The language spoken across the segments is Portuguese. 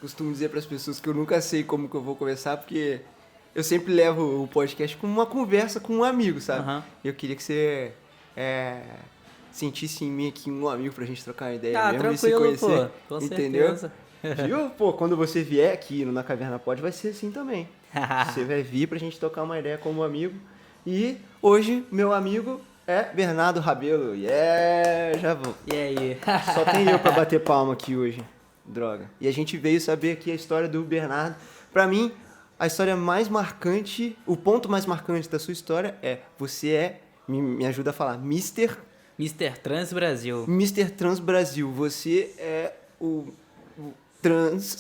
costumo dizer para as pessoas que eu nunca sei como que eu vou começar, porque eu sempre levo o podcast como uma conversa com um amigo, sabe? Aham. Eu queria que você sentisse em mim aqui um amigo pra gente trocar uma ideia Ah, mesmo e se tranquilo, conhecer, pô. Com entendeu? certeza. Viu? Pô, quando você vier aqui no Na Caverna Pod, vai ser assim também. Você vai vir pra gente trocar uma ideia como amigo. E hoje, meu amigo é Bernardo Rabelo. Yeah, já vou. E aí? Só tem eu pra bater palma aqui hoje. Droga. E a gente veio saber aqui a história do Bernardo. Pra mim, a história mais marcante, o ponto mais marcante da sua história é você me ajuda a falar, Mr. Trans Brasil. Mr. Trans Brasil. Você é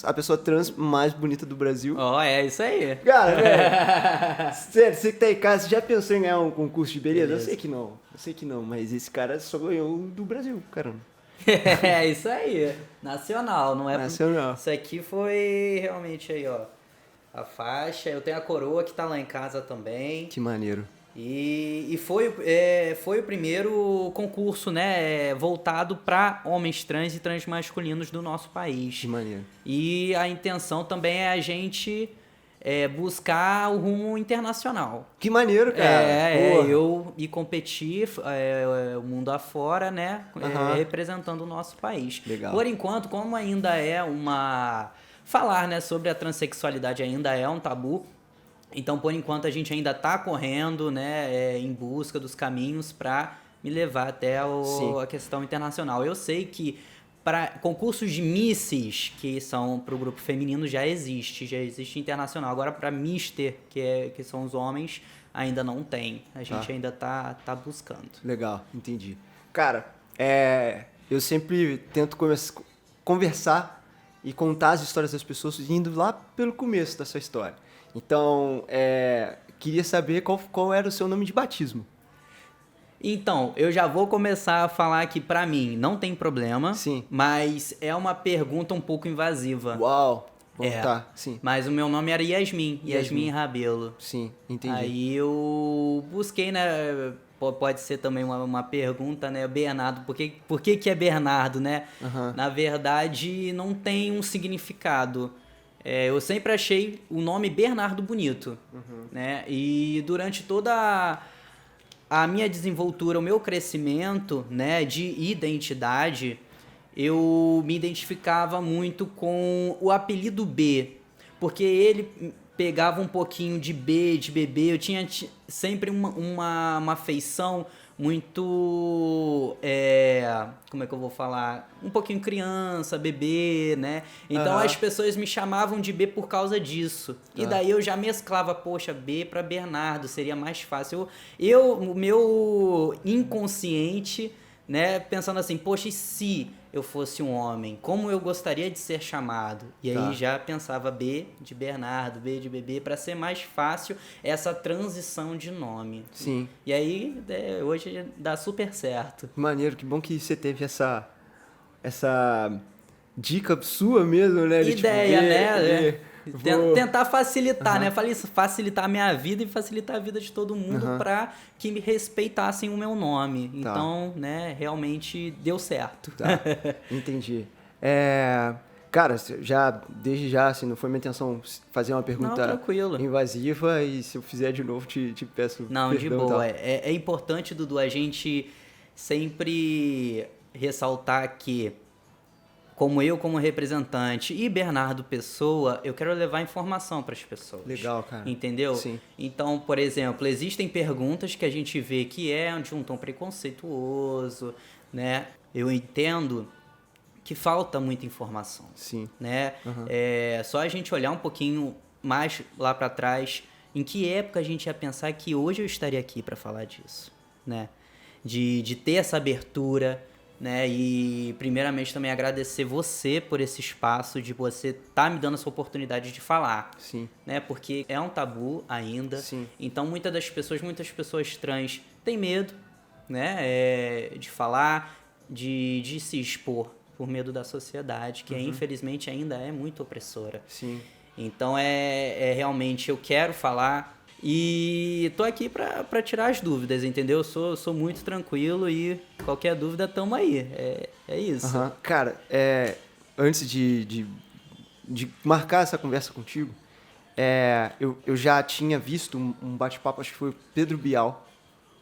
a pessoa trans mais bonita do Brasil. Ó, é isso aí. Cara, velho, sério, você que tá em casa, já pensou em ganhar um concurso de beleza? Beleza. Eu sei que não, mas esse cara só ganhou do Brasil, caramba. É isso aí. Nacional, não é? Nacional. Isso aqui foi realmente aí, ó. A faixa. Eu tenho a coroa que tá lá em casa também. Que maneiro. E foi o primeiro concurso, né, voltado para homens trans e transmasculinos do nosso país. Que maneiro. E a intenção também é a gente buscar o rumo internacional. Que maneiro, cara. Porra. Eu ir competir o mundo afora, né, Aham. representando o nosso país. Legal. Por enquanto, como ainda falar, né, sobre a transexualidade ainda é um tabu. Então, por enquanto, a gente ainda está correndo, né, em busca dos caminhos para me levar até a questão internacional. Eu sei que para concursos de misses, que são para o grupo feminino, já existe internacional. Agora, para mister, que são os homens, ainda não tem. A gente ainda tá buscando. Legal, entendi. Cara, eu sempre tento conversar e contar as histórias das pessoas indo lá pelo começo da sua história. Então, queria saber qual era o seu nome de batismo. Então, eu já vou começar a falar que pra mim não tem problema, Sim. mas é uma pergunta um pouco invasiva. Uau! Bom, É. tá, sim. Mas o meu nome era Yasmin Rabelo. Sim, entendi. Aí eu busquei, né? Pode ser também uma pergunta, né? Bernardo, por que é Bernardo, né? Aham. Na verdade, não tem um significado. Eu sempre achei o nome Bernardo bonito, né? E durante toda a minha desenvoltura, o meu crescimento, né, de identidade, eu me identificava muito com o apelido B, porque ele pegava um pouquinho de B, de bebê. Eu tinha sempre uma afeição muito, como é que eu vou falar? Um pouquinho criança, bebê, né? Então as pessoas me chamavam de B por causa disso. E daí eu já mesclava, poxa, B para Bernardo, seria mais fácil. O meu inconsciente, né, pensando assim, poxa, e se eu fosse um homem, como eu gostaria de ser chamado? E aí já pensava B de Bernardo, B de bebê, para ser mais fácil essa transição de nome. Sim. E aí, hoje dá super certo. Maneiro, que bom que você teve essa dica sua mesmo, né? de, Ideia, né? Tentar facilitar, né? Facilitar a minha vida e facilitar a vida de todo mundo para que me respeitassem o meu nome. Então, né, realmente deu certo. Tá, entendi. Cara, desde já, assim, não foi minha intenção fazer uma pergunta tranquilo. invasiva e se eu fizer de novo, te peço Não, perdão. de boa. Tá? É importante, Dudu, a gente sempre ressaltar que como representante e Bernardo Pessoa, eu quero levar informação para as pessoas. Legal, cara. Entendeu? Sim. Então, por exemplo, existem perguntas que a gente vê que é de um tom preconceituoso, né? Eu entendo que falta muita informação. Sim. Né? Só a gente olhar um pouquinho mais lá para trás, em que época a gente ia pensar que hoje eu estaria aqui para falar disso, né? De ter essa abertura, né? E primeiramente também agradecer você por esse espaço, de você estar me dando essa oportunidade de falar. Sim. Né? Porque é um tabu ainda. Sim. Então muitas pessoas trans têm medo, né? De falar, de se expor por medo da sociedade, que infelizmente ainda é muito opressora. Sim. Então realmente eu quero falar. E tô aqui pra tirar as dúvidas, entendeu? Eu sou muito tranquilo e qualquer dúvida, tamo aí. É isso. Cara, antes de de marcar essa conversa contigo, eu já tinha visto um bate-papo, acho que foi o Pedro Bial,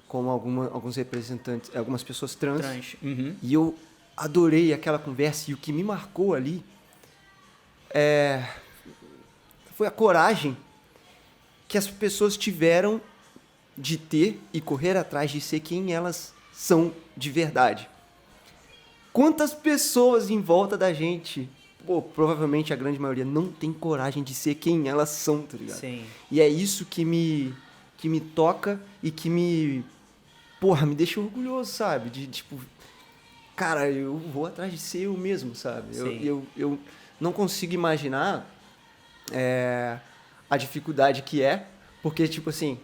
com alguns representantes, algumas pessoas trans. Uhum. E eu adorei aquela conversa, e o que me marcou ali foi a coragem que as pessoas tiveram de ter e correr atrás de ser quem elas são de verdade. Quantas pessoas em volta da gente, provavelmente a grande maioria, não tem coragem de ser quem elas são, tá ligado? Sim. E é isso que me toca e que me deixa orgulhoso, sabe? De, tipo, cara, eu vou atrás de ser eu mesmo, sabe? Eu não consigo imaginar a dificuldade que é, porque, tipo assim,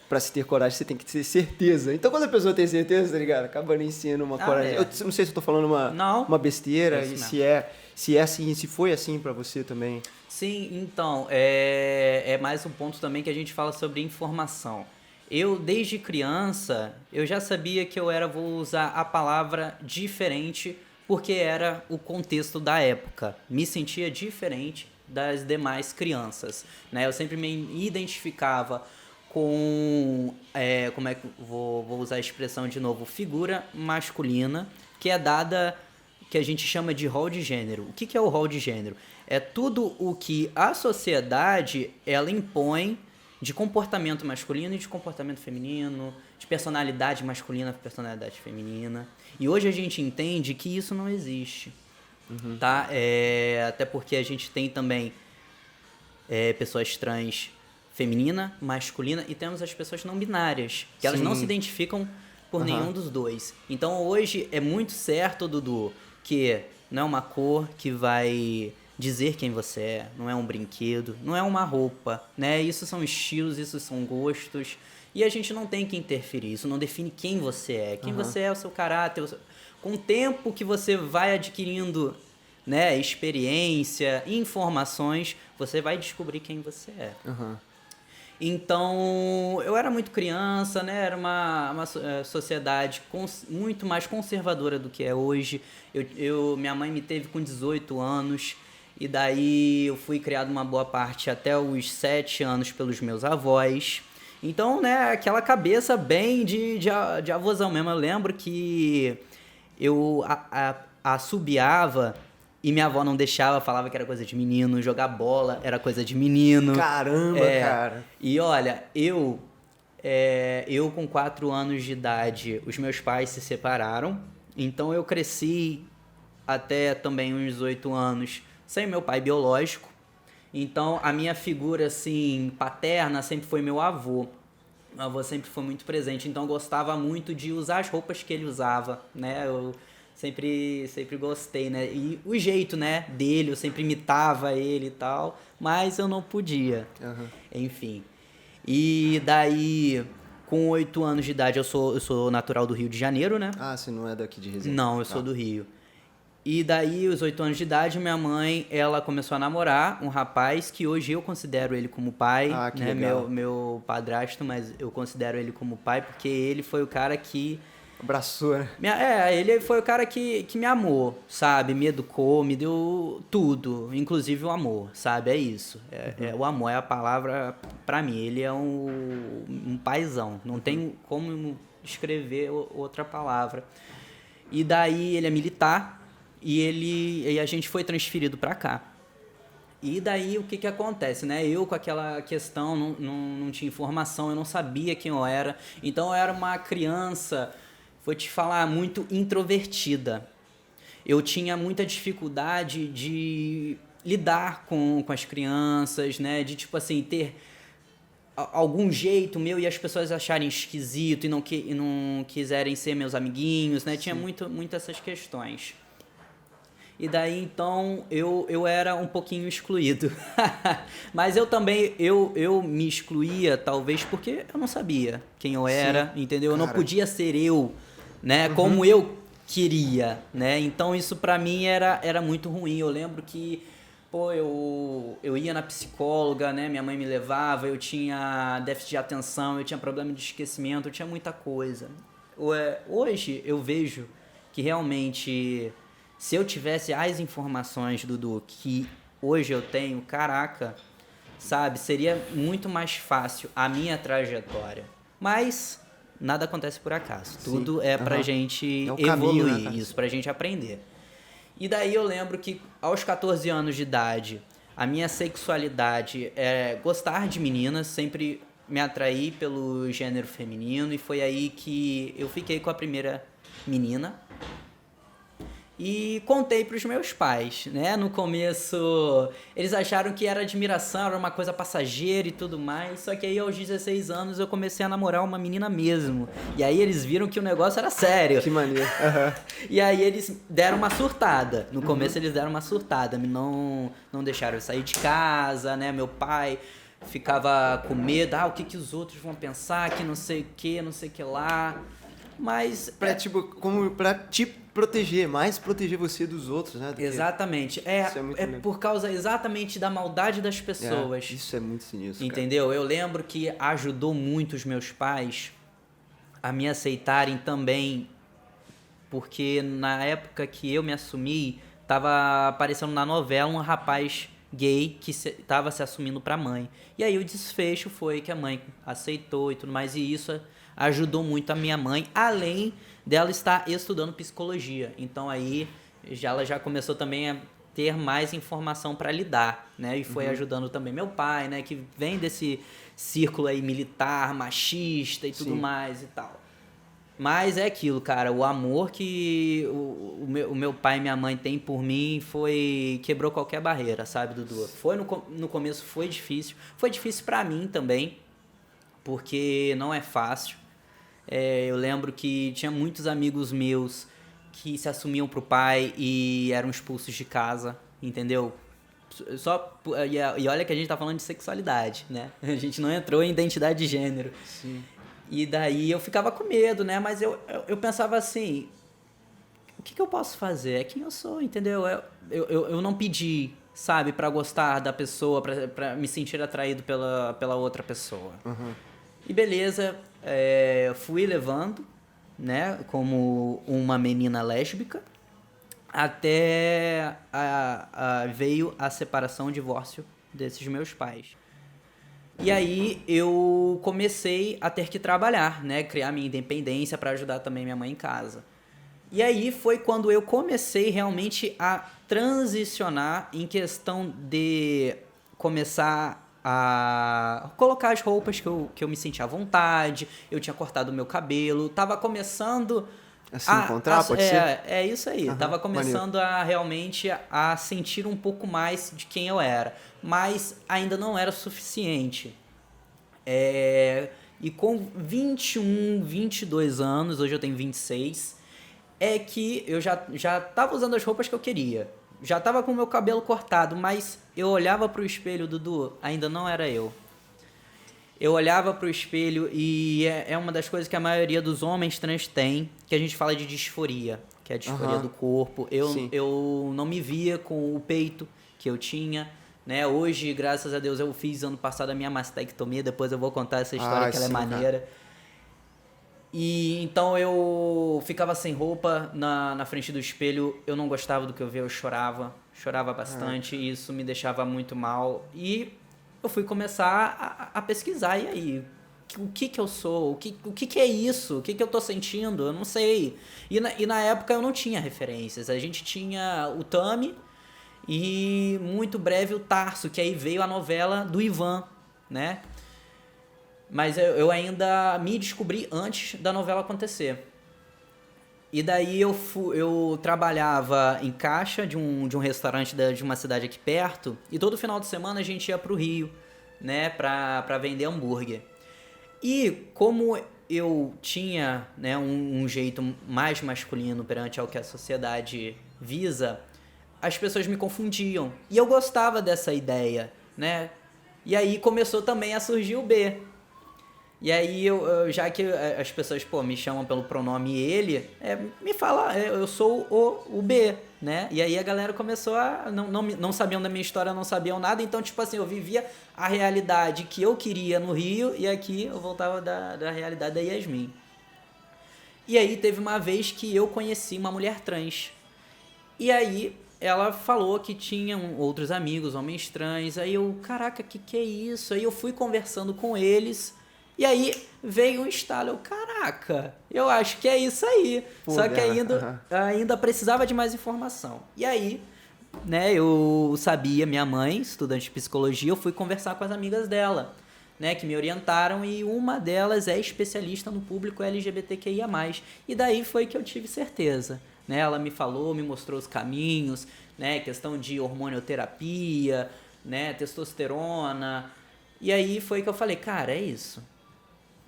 pra se ter coragem, você tem que ter certeza. Então, quando a pessoa tem certeza, tá ligado? Acaba nem sendo uma coragem. Eu não sei se eu tô falando uma besteira, e se é assim, se foi assim pra você também. Sim, então, é mais um ponto também que a gente fala sobre informação. Eu, desde criança, eu já sabia que vou usar a palavra diferente, porque era o contexto da época. Me sentia diferente das demais crianças, né? Eu sempre me identificava com, como é que vou usar a expressão de novo, figura masculina, que é dada, que a gente chama de rol de gênero. O que é o rol de gênero? É tudo o que a sociedade ela impõe de comportamento masculino e de comportamento feminino, de personalidade masculina e personalidade feminina. E hoje a gente entende que isso não existe. Uhum. Tá? Até porque a gente tem também pessoas trans feminina, masculina, e temos as pessoas não binárias, que elas não se identificam por nenhum dos dois. Então hoje é muito certo, Dudu, que não é uma cor que vai dizer quem você é, não é um brinquedo, não é uma roupa, né? Isso são estilos, isso são gostos, e a gente não tem que interferir, isso não define quem você é. Quem você é o seu caráter, com o tempo que você vai adquirindo, né, experiência, informações, você vai descobrir quem você é. Então, eu era muito criança, né? Era uma sociedade muito mais conservadora do que é hoje. Minha mãe me teve com 18 anos, e daí eu fui criado uma boa parte até os 7 anos pelos meus avós. Então, né, aquela cabeça bem de avôzão mesmo. Eu lembro que eu assobiava e minha avó não deixava, falava que era coisa de menino, jogar bola era coisa de menino. Caramba, cara. E olha, eu com 4 anos de idade, os meus pais se separaram, então eu cresci até também uns 18 anos sem meu pai biológico. Então a minha figura assim paterna sempre foi meu avô. Meu avô sempre foi muito presente, então eu gostava muito de usar as roupas que ele usava, né? Eu sempre gostei, né? E o jeito, né, dele, eu sempre imitava ele e tal, mas eu não podia. Enfim. E daí, com 8 anos de idade, eu sou natural do Rio de Janeiro, né? Ah, você não é daqui de Resende? Não, eu sou do Rio. E daí, os 8 anos de idade, minha mãe, ela começou a namorar um rapaz que hoje eu considero ele como pai, que né? legal. Meu padrasto, mas eu considero ele como pai porque ele foi o cara que abraçou, né? Ele foi o cara que me amou, sabe? Me educou, me deu tudo, inclusive o amor, sabe? É isso. O amor é a palavra pra mim. Ele é um paizão. Não tem como descrever outra palavra. E daí ele é militar e a gente foi transferido pra cá. E daí o que acontece, né? Eu com aquela questão, não tinha informação, eu não sabia quem eu era. Então eu era uma criança, vou te falar, muito introvertida. Eu tinha muita dificuldade de lidar com as crianças, né? De, tipo assim, ter algum jeito meu e as pessoas acharem esquisito e não quiserem ser meus amiguinhos, né? Sim. Tinha muito essas questões. E daí, então, eu era um pouquinho excluído. Mas eu também, eu me excluía, talvez, porque eu não sabia quem eu era, sim, entendeu? Cara. Eu não podia ser eu, né? Como eu queria, né? Então, isso pra mim era muito ruim. Eu lembro que, eu ia na psicóloga, né? Minha mãe me levava, eu tinha déficit de atenção, eu tinha problema de esquecimento, eu tinha muita coisa. Hoje, eu vejo que realmente Se eu tivesse as informações, Dudu, que hoje eu tenho, caraca, sabe, seria muito mais fácil a minha trajetória. Mas nada acontece por acaso. Sim. Tudo é pra gente É o evoluir, caminho, né, isso, pra gente aprender. E daí eu lembro que aos 14 anos de idade, a minha sexualidade é gostar de meninas, sempre me atraí pelo gênero feminino, e foi aí que eu fiquei com a primeira menina. E contei pros meus pais, né? No começo, eles acharam que era admiração, era uma coisa passageira e tudo mais. Só que aí, aos 16 anos, eu comecei a namorar uma menina mesmo. E aí, eles viram que o negócio era sério. Que maneiro. E aí, eles deram uma surtada. No começo, eles deram uma surtada. Não deixaram eu sair de casa, né? Meu pai ficava com medo. O que os outros vão pensar? Que não sei o que lá. Mas... Pra te proteger, mais proteger você dos outros, né? Exatamente. É por causa exatamente da maldade das pessoas. Isso é muito sinistro, entendeu? cara. Eu lembro que ajudou muito os meus pais a me aceitarem também, porque na época que eu me assumi, tava aparecendo na novela um rapaz gay que tava se assumindo pra mãe. E aí o desfecho foi que a mãe aceitou e tudo mais, e isso ajudou muito a minha mãe, além dela estar estudando psicologia. Então aí ela já começou também a ter mais informação para lidar, né? E foi ajudando também meu pai, né? Que vem desse círculo aí militar, machista e tudo mais e tal. Mas é aquilo, cara, o amor que o meu pai e minha mãe têm por mim quebrou qualquer barreira, sabe, Dudu? No começo foi difícil para mim também, porque não é fácil. Eu lembro que tinha muitos amigos meus que se assumiam pro pai e eram expulsos de casa, entendeu? E olha que a gente tá falando de sexualidade, né? A gente não entrou em identidade de gênero. Sim. E daí eu ficava com medo, né? Mas eu pensava assim, o que eu posso fazer? É quem eu sou, entendeu? Eu não pedi, sabe, pra gostar da pessoa, pra me sentir atraído pela outra pessoa. Uhum. E beleza, fui levando, né, como uma menina lésbica, até veio a separação, o divórcio desses meus pais. E aí eu comecei a ter que trabalhar, né, criar minha independência para ajudar também minha mãe em casa. E aí foi quando eu comecei realmente a transicionar em questão de começar a colocar as roupas que eu me sentia à vontade, eu tinha cortado o meu cabelo, tava começando a se encontrar, pode ser? É isso aí, tava começando a realmente a sentir um pouco mais de quem eu era, mas ainda não era suficiente. E com 21, 22 anos, hoje eu tenho 26, é que eu já tava usando as roupas que eu queria. Já tava com o meu cabelo cortado, mas eu olhava pro espelho, Dudu, ainda não era eu. Eu olhava pro espelho e é uma das coisas que a maioria dos homens trans tem, que a gente fala de disforia, que é a disforia do corpo. Eu não me via com o peito que eu tinha, né? Hoje, graças a Deus, eu fiz ano passado a minha mastectomia, depois eu vou contar essa história que ela é maneira. Cara. E então eu ficava sem roupa na frente do espelho, eu não gostava do que eu via, eu chorava bastante, e isso me deixava muito mal. E eu fui começar a pesquisar, e aí, o que eu sou? O que é isso? O que eu tô sentindo? Eu não sei. E na época eu não tinha referências, a gente tinha o Tami e muito breve o Tarso, que aí veio a novela do Ivan, né? Mas eu ainda me descobri antes da novela acontecer. E daí eu trabalhava em caixa de um restaurante de uma cidade aqui perto. E todo final de semana a gente ia pro Rio, né, pra vender hambúrguer. E como eu tinha, né, um jeito mais masculino perante ao que a sociedade visa, as pessoas me confundiam. E eu gostava dessa ideia, né? E aí começou também a surgir o B. E aí, já que as pessoas, me chamam pelo pronome ele, me fala, eu sou o B, né? E aí a galera começou a... Não sabiam da minha história, não sabiam nada. Então, tipo assim, eu vivia a realidade que eu queria no Rio, e aqui eu voltava da realidade da Yasmin. E aí teve uma vez que eu conheci uma mulher trans. E aí ela falou que tinham outros amigos, homens trans. Aí eu, caraca, que é isso? Aí eu fui conversando com eles. E aí veio um estalo. Eu, caraca, eu acho que é isso aí. Pô, Só que aham. ainda precisava de mais informação. E aí, né, eu sabia, minha mãe, estudante de psicologia, eu fui conversar com as amigas dela, né, que me orientaram, e uma delas é especialista no público LGBTQIA+. E daí foi que eu tive certeza, né? Ela me falou, me mostrou os caminhos, né, questão de hormonioterapia, né, testosterona. E aí foi que eu falei, cara, é isso.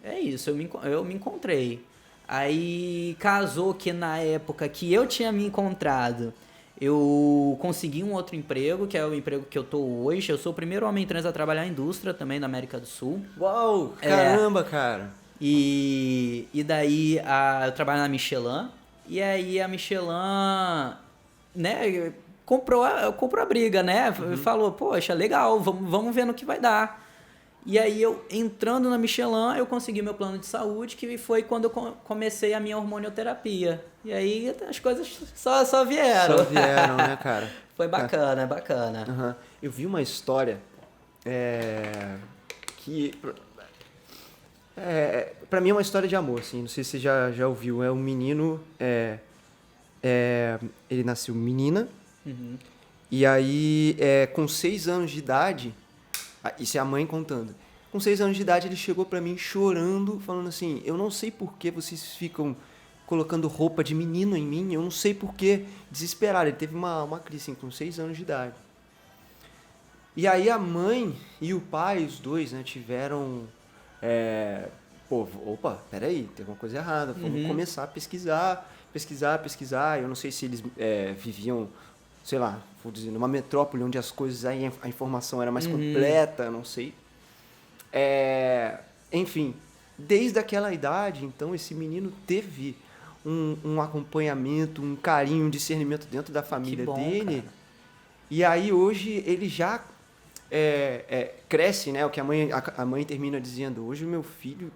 É isso, eu me encontrei. Aí casou que na época que eu tinha me encontrado, eu consegui um outro emprego, que é o emprego que eu tô hoje. Eu sou o primeiro homem trans a trabalhar em indústria também na América do Sul. Uau, caramba, cara. E daí eu trabalho na Michelin. E aí a Michelin, né, comprou a briga, né? Falou, poxa, legal, vamos ver no que vai dar. E aí eu, entrando na Michelin, eu consegui meu plano de saúde, que foi quando eu comecei a minha hormonioterapia. E aí as coisas só vieram. Só vieram, né, cara? Foi bacana, bacana. Aham. Eu vi uma história que pra mim é uma história de amor, assim. Não sei se você já ouviu. É um menino, ele nasceu menina. Uhum. E aí, com 6 anos de idade, isso é a mãe contando. Com 6 anos de idade, ele chegou pra mim chorando, falando assim: eu não sei por que vocês ficam colocando roupa de menino em mim, eu não sei por que. Desesperado. Ele teve uma crise assim, com 6 anos de idade. E aí a mãe e o pai, os dois, né, tiveram... opa, peraí, tem alguma coisa errada. Vamos começar a pesquisar. Eu não sei se eles viviam, sei lá, vou dizer, numa metrópole onde as coisas, aí a informação era mais completa, não sei. Enfim, desde aquela idade, então, esse menino teve um acompanhamento, um carinho, um discernimento dentro da família dele. Cara. E aí hoje ele já cresce, né? O que a mãe termina dizendo: hoje o meu filho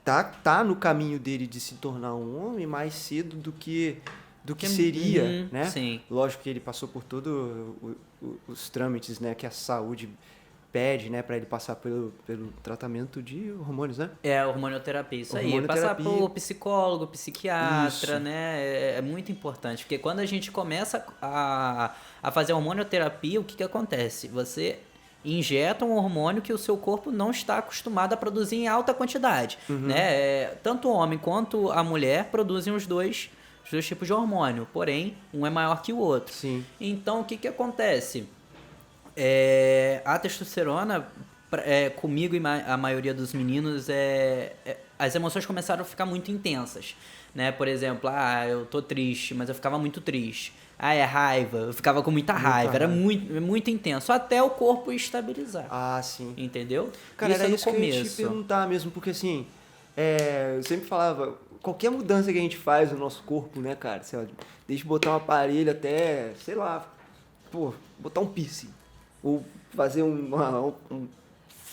tá no caminho dele de se tornar um homem mais cedo do que seria, né? Sim. Lógico que ele passou por todos os trâmites, né, que a saúde pede, né, para ele passar pelo tratamento de hormônios, né? Hormonioterapia, isso aí. Passar Hormonioterapia. por psicólogo, psiquiatra, Isso. né? É muito importante, porque quando a gente começa a fazer hormonioterapia, o que acontece? Você injeta um hormônio que o seu corpo não está acostumado a produzir em alta quantidade, né? Tanto o homem quanto a mulher produzem os dois tipos de hormônio, porém, um é maior que o outro. Sim. Então, o que acontece? A testosterona, comigo e a maioria dos meninos, as emoções começaram a ficar muito intensas, né? Por exemplo, eu tô triste, mas eu ficava muito triste. É raiva, eu ficava com muita raiva. Era muito intenso, até o corpo estabilizar. Ah, sim. Entendeu? Cara, isso era no isso que eu ia te começo. perguntar mesmo, porque assim, eu sempre falava, qualquer mudança que a gente faz no nosso corpo, né, cara, sei lá, desde botar um aparelho até, sei lá, botar um piercing, ou fazer um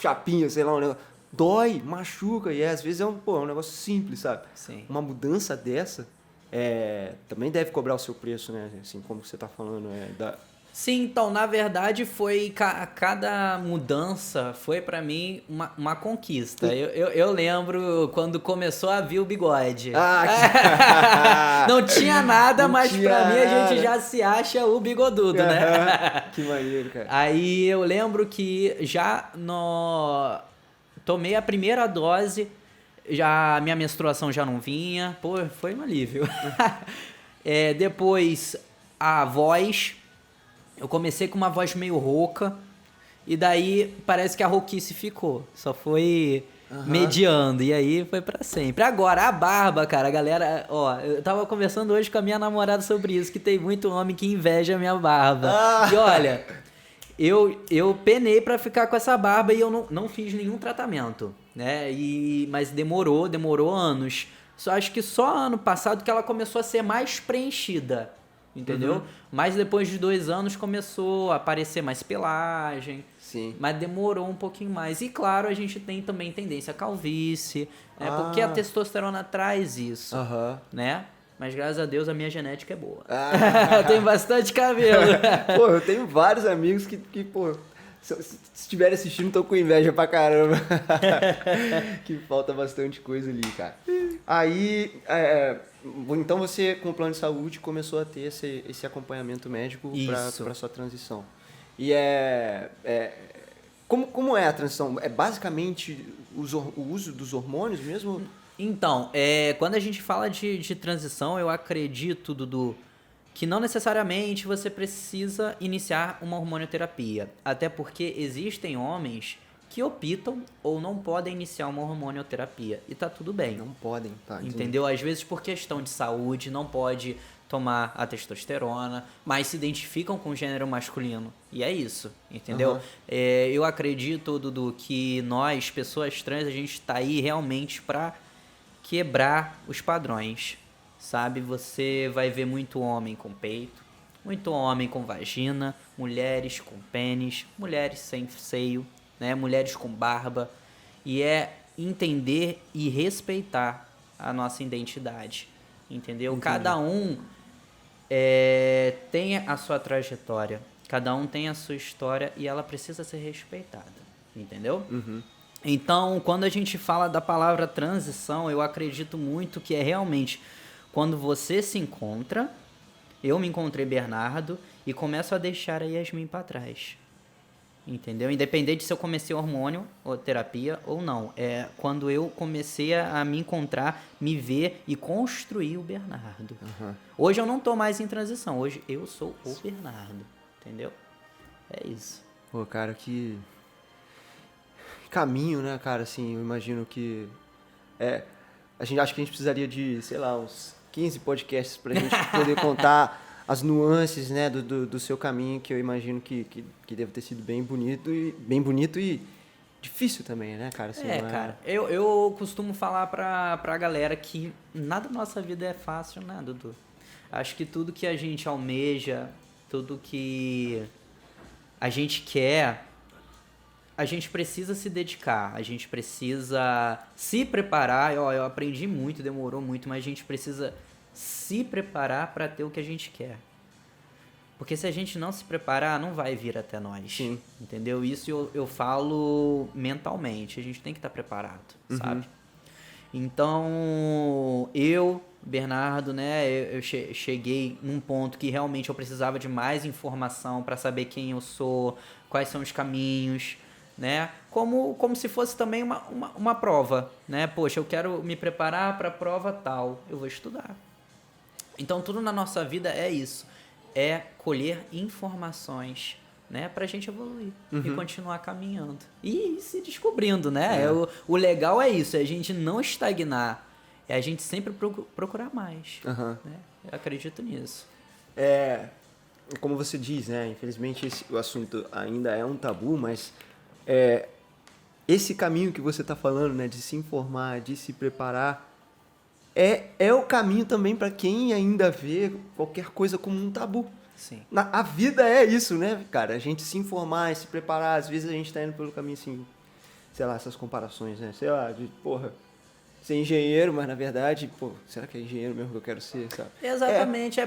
chapinha, sei lá, um negócio, dói, machuca, e às vezes é um negócio simples, sabe? Sim. Uma mudança dessa também deve cobrar o seu preço, né, assim, como você tá falando, Sim, então, na verdade, foi cada mudança foi pra mim uma conquista. Eu lembro quando começou a vir o bigode. Não tinha nada, mas pra mim a gente já se acha o bigodudo, né? Que maneiro, cara. Aí eu lembro que já tomei a primeira dose, já minha menstruação já não vinha. Pô, foi um alívio. Depois a voz... Eu comecei com uma voz meio rouca, e daí parece que a rouquice ficou. Só foi mediando, e aí foi pra sempre. Agora, a barba, cara, a galera... eu tava conversando hoje com a minha namorada sobre isso, que tem muito homem que inveja a minha barba. E olha, eu penei pra ficar com essa barba e eu não fiz nenhum tratamento, né? Mas demorou anos. Acho que só ano passado que ela começou a ser mais preenchida. Entendeu? Mas depois de 2 anos começou a aparecer mais pelagem. Sim. Mas demorou um pouquinho mais. E claro, a gente tem também tendência à calvície, né? Porque a testosterona traz isso, né? Mas graças a Deus a minha genética é boa. Ah. Tem bastante cabelo. Pô, eu tenho vários amigos que pô, se estiverem assistindo, estão com inveja pra caramba. Que falta bastante coisa ali, cara. Aí, então você, com o plano de saúde, começou a ter esse acompanhamento médico para sua transição. E como é a transição? É basicamente o uso dos hormônios mesmo? Então, quando a gente fala de transição, eu acredito, Dudu, que não necessariamente você precisa iniciar uma hormonioterapia. Até porque existem homens que optam ou não podem iniciar uma hormonioterapia. E tá tudo bem. Não podem, tá. Entendeu? Às vezes por questão de saúde, não pode tomar a testosterona, mas se identificam com o gênero masculino. E é isso, entendeu? Uhum. Eu acredito, Dudu, que nós, pessoas trans, a gente tá aí realmente pra quebrar os padrões, sabe? Você vai ver muito homem com peito, muito homem com vagina, mulheres com pênis, mulheres sem seio, né? Mulheres com barba. E é entender e respeitar a nossa identidade, entendeu? Entendi. Cada um tem a sua trajetória, cada um tem a sua história e ela precisa ser respeitada, entendeu? Uhum. Então, quando a gente fala da palavra transição, eu acredito muito que é realmente quando você se encontra, eu me encontrei Bernardo e começo a deixar a Yasmin para trás. Entendeu? Independente se eu comecei hormônio ou terapia ou não. É quando eu comecei a me encontrar, me ver e construir o Bernardo. Uhum. Hoje eu não tô mais em transição, hoje eu sou o Bernardo. Entendeu? É isso. Pô, cara, que caminho, né, cara, assim, eu imagino que acho que a gente precisaria de, sei lá, uns 15 podcasts pra gente poder contar as nuances, né, do seu caminho, que eu imagino que deve ter sido bem bonito e difícil também, né, cara? Assim, Cara, eu costumo falar pra galera que nada na nossa vida é fácil, né, Dudu? Acho que tudo que a gente almeja, tudo que a gente quer, a gente precisa se dedicar, a gente precisa se preparar. Eu aprendi muito, demorou muito, mas a gente precisa se preparar para ter o que a gente quer. Porque se a gente não se preparar, não vai vir até nós. Sim. Entendeu? Isso eu falo mentalmente. A gente tem que estar preparado, sabe? Então, Bernardo, né? Eu cheguei num ponto que realmente eu precisava de mais informação para saber quem eu sou, quais são os caminhos, né? Como se fosse também uma prova, né? Poxa, eu quero me preparar para a prova tal, eu vou estudar. Então, tudo na nossa vida é isso. É colher informações, né? Pra gente evoluir e continuar caminhando. E se descobrindo, né? O legal é isso, é a gente não estagnar. É a gente sempre procurar mais. Né? Eu acredito nisso. Como você diz, né? Infelizmente o assunto ainda é um tabu, mas esse caminho que você está falando, né? De se informar, de se preparar, é o caminho também para quem ainda vê qualquer coisa como um tabu. Sim. A vida é isso, né, cara? A gente se informar, se preparar. Às vezes a gente tá indo pelo caminho assim, sei lá, essas comparações, né? Sei lá, de, ser engenheiro, mas na verdade, será que é engenheiro mesmo que eu quero ser, sabe? Exatamente.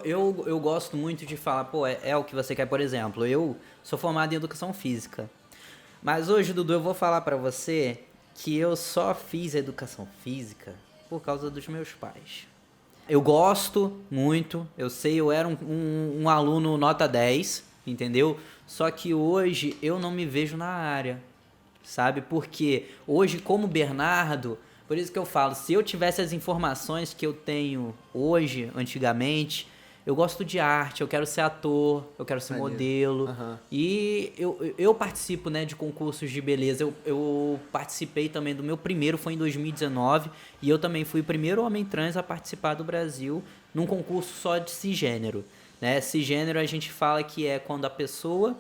Eu gosto muito de falar, é o que você quer. Por exemplo, eu sou formado em educação física. Mas hoje, Dudu, eu vou falar pra você que eu só fiz educação física por causa dos meus pais. Eu gosto muito, eu sei, eu era um aluno nota 10, entendeu? Só que hoje eu não me vejo na área, sabe? Porque hoje, como Bernardo, por isso que eu falo, se eu tivesse as informações que eu tenho hoje, antigamente, eu gosto de arte, eu quero ser ator, eu quero ser modelo. E eu participo, né, de concursos de beleza. Eu participei também do meu primeiro, foi em 2019. E eu também fui o primeiro homem trans a participar do Brasil num concurso só de cisgênero. Né? Cisgênero a gente fala que é quando a pessoa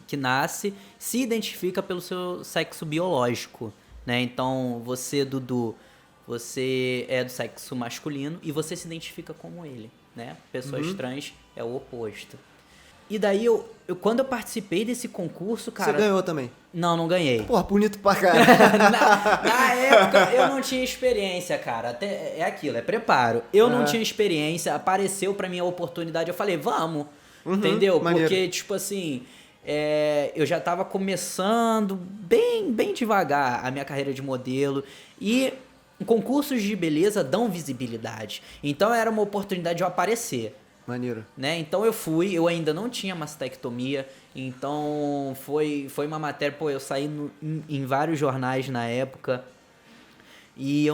que nasce se identifica pelo seu sexo biológico. Né? Então, você, Dudu, você é do sexo masculino e você se identifica como ele. Né? Pessoas trans é o oposto. E daí, quando eu participei desse concurso, cara... Você ganhou também? Não ganhei. Porra, bonito pra caralho. na época, eu não tinha experiência, cara. Até, é aquilo, é preparo. Eu não tinha experiência, apareceu pra mim a oportunidade, eu falei, vamos. Entendeu? Maneiro. Porque, tipo assim, eu já tava começando bem devagar a minha carreira de modelo. E concursos de beleza dão visibilidade. Então, era uma oportunidade de eu aparecer. Maneiro. Né? Então eu ainda não tinha mastectomia, então foi uma matéria, eu saí em vários jornais na época, e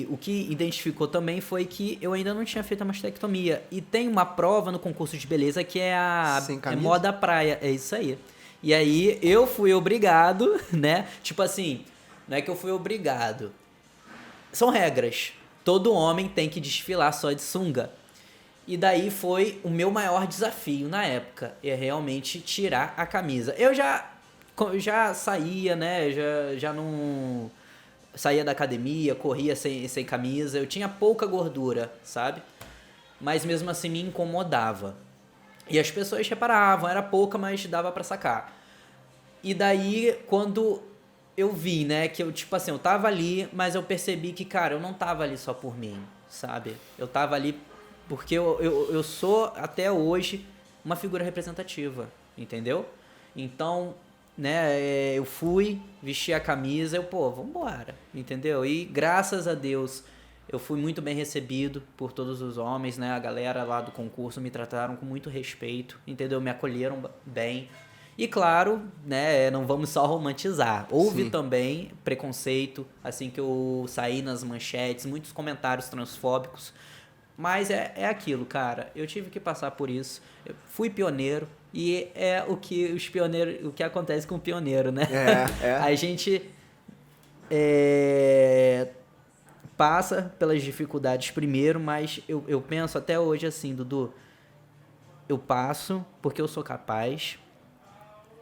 o que identificou também foi que eu ainda não tinha feito a mastectomia, e tem uma prova no concurso de beleza que é a moda praia, é isso aí. E aí eu fui obrigado, né? Tipo assim, não é que eu fui obrigado, são regras, todo homem tem que desfilar só de sunga. E daí foi o meu maior desafio na época, é realmente tirar a camisa. Eu já saía, né, já não saía da academia, corria sem camisa, eu tinha pouca gordura, sabe? Mas mesmo assim me incomodava. E as pessoas reparavam, era pouca, mas dava pra sacar. E daí, quando eu vi, né, que eu, tipo assim, eu tava ali, mas eu percebi que, cara, eu não tava ali só por mim, sabe? Eu tava ali porque eu sou, até hoje, uma figura representativa, entendeu? Então, né, eu fui, vesti a camisa, vambora, entendeu? E graças a Deus, eu fui muito bem recebido por todos os homens, né? A galera lá do concurso me trataram com muito respeito, entendeu? Me acolheram bem. E claro, né, não vamos só romantizar. Houve também preconceito, assim que eu saí nas manchetes, muitos comentários transfóbicos. Mas é aquilo, cara. Eu tive que passar por isso. Eu fui pioneiro e é o que acontece com o pioneiro, né? A gente passa pelas dificuldades primeiro, mas eu penso até hoje assim, Dudu, eu passo porque eu sou capaz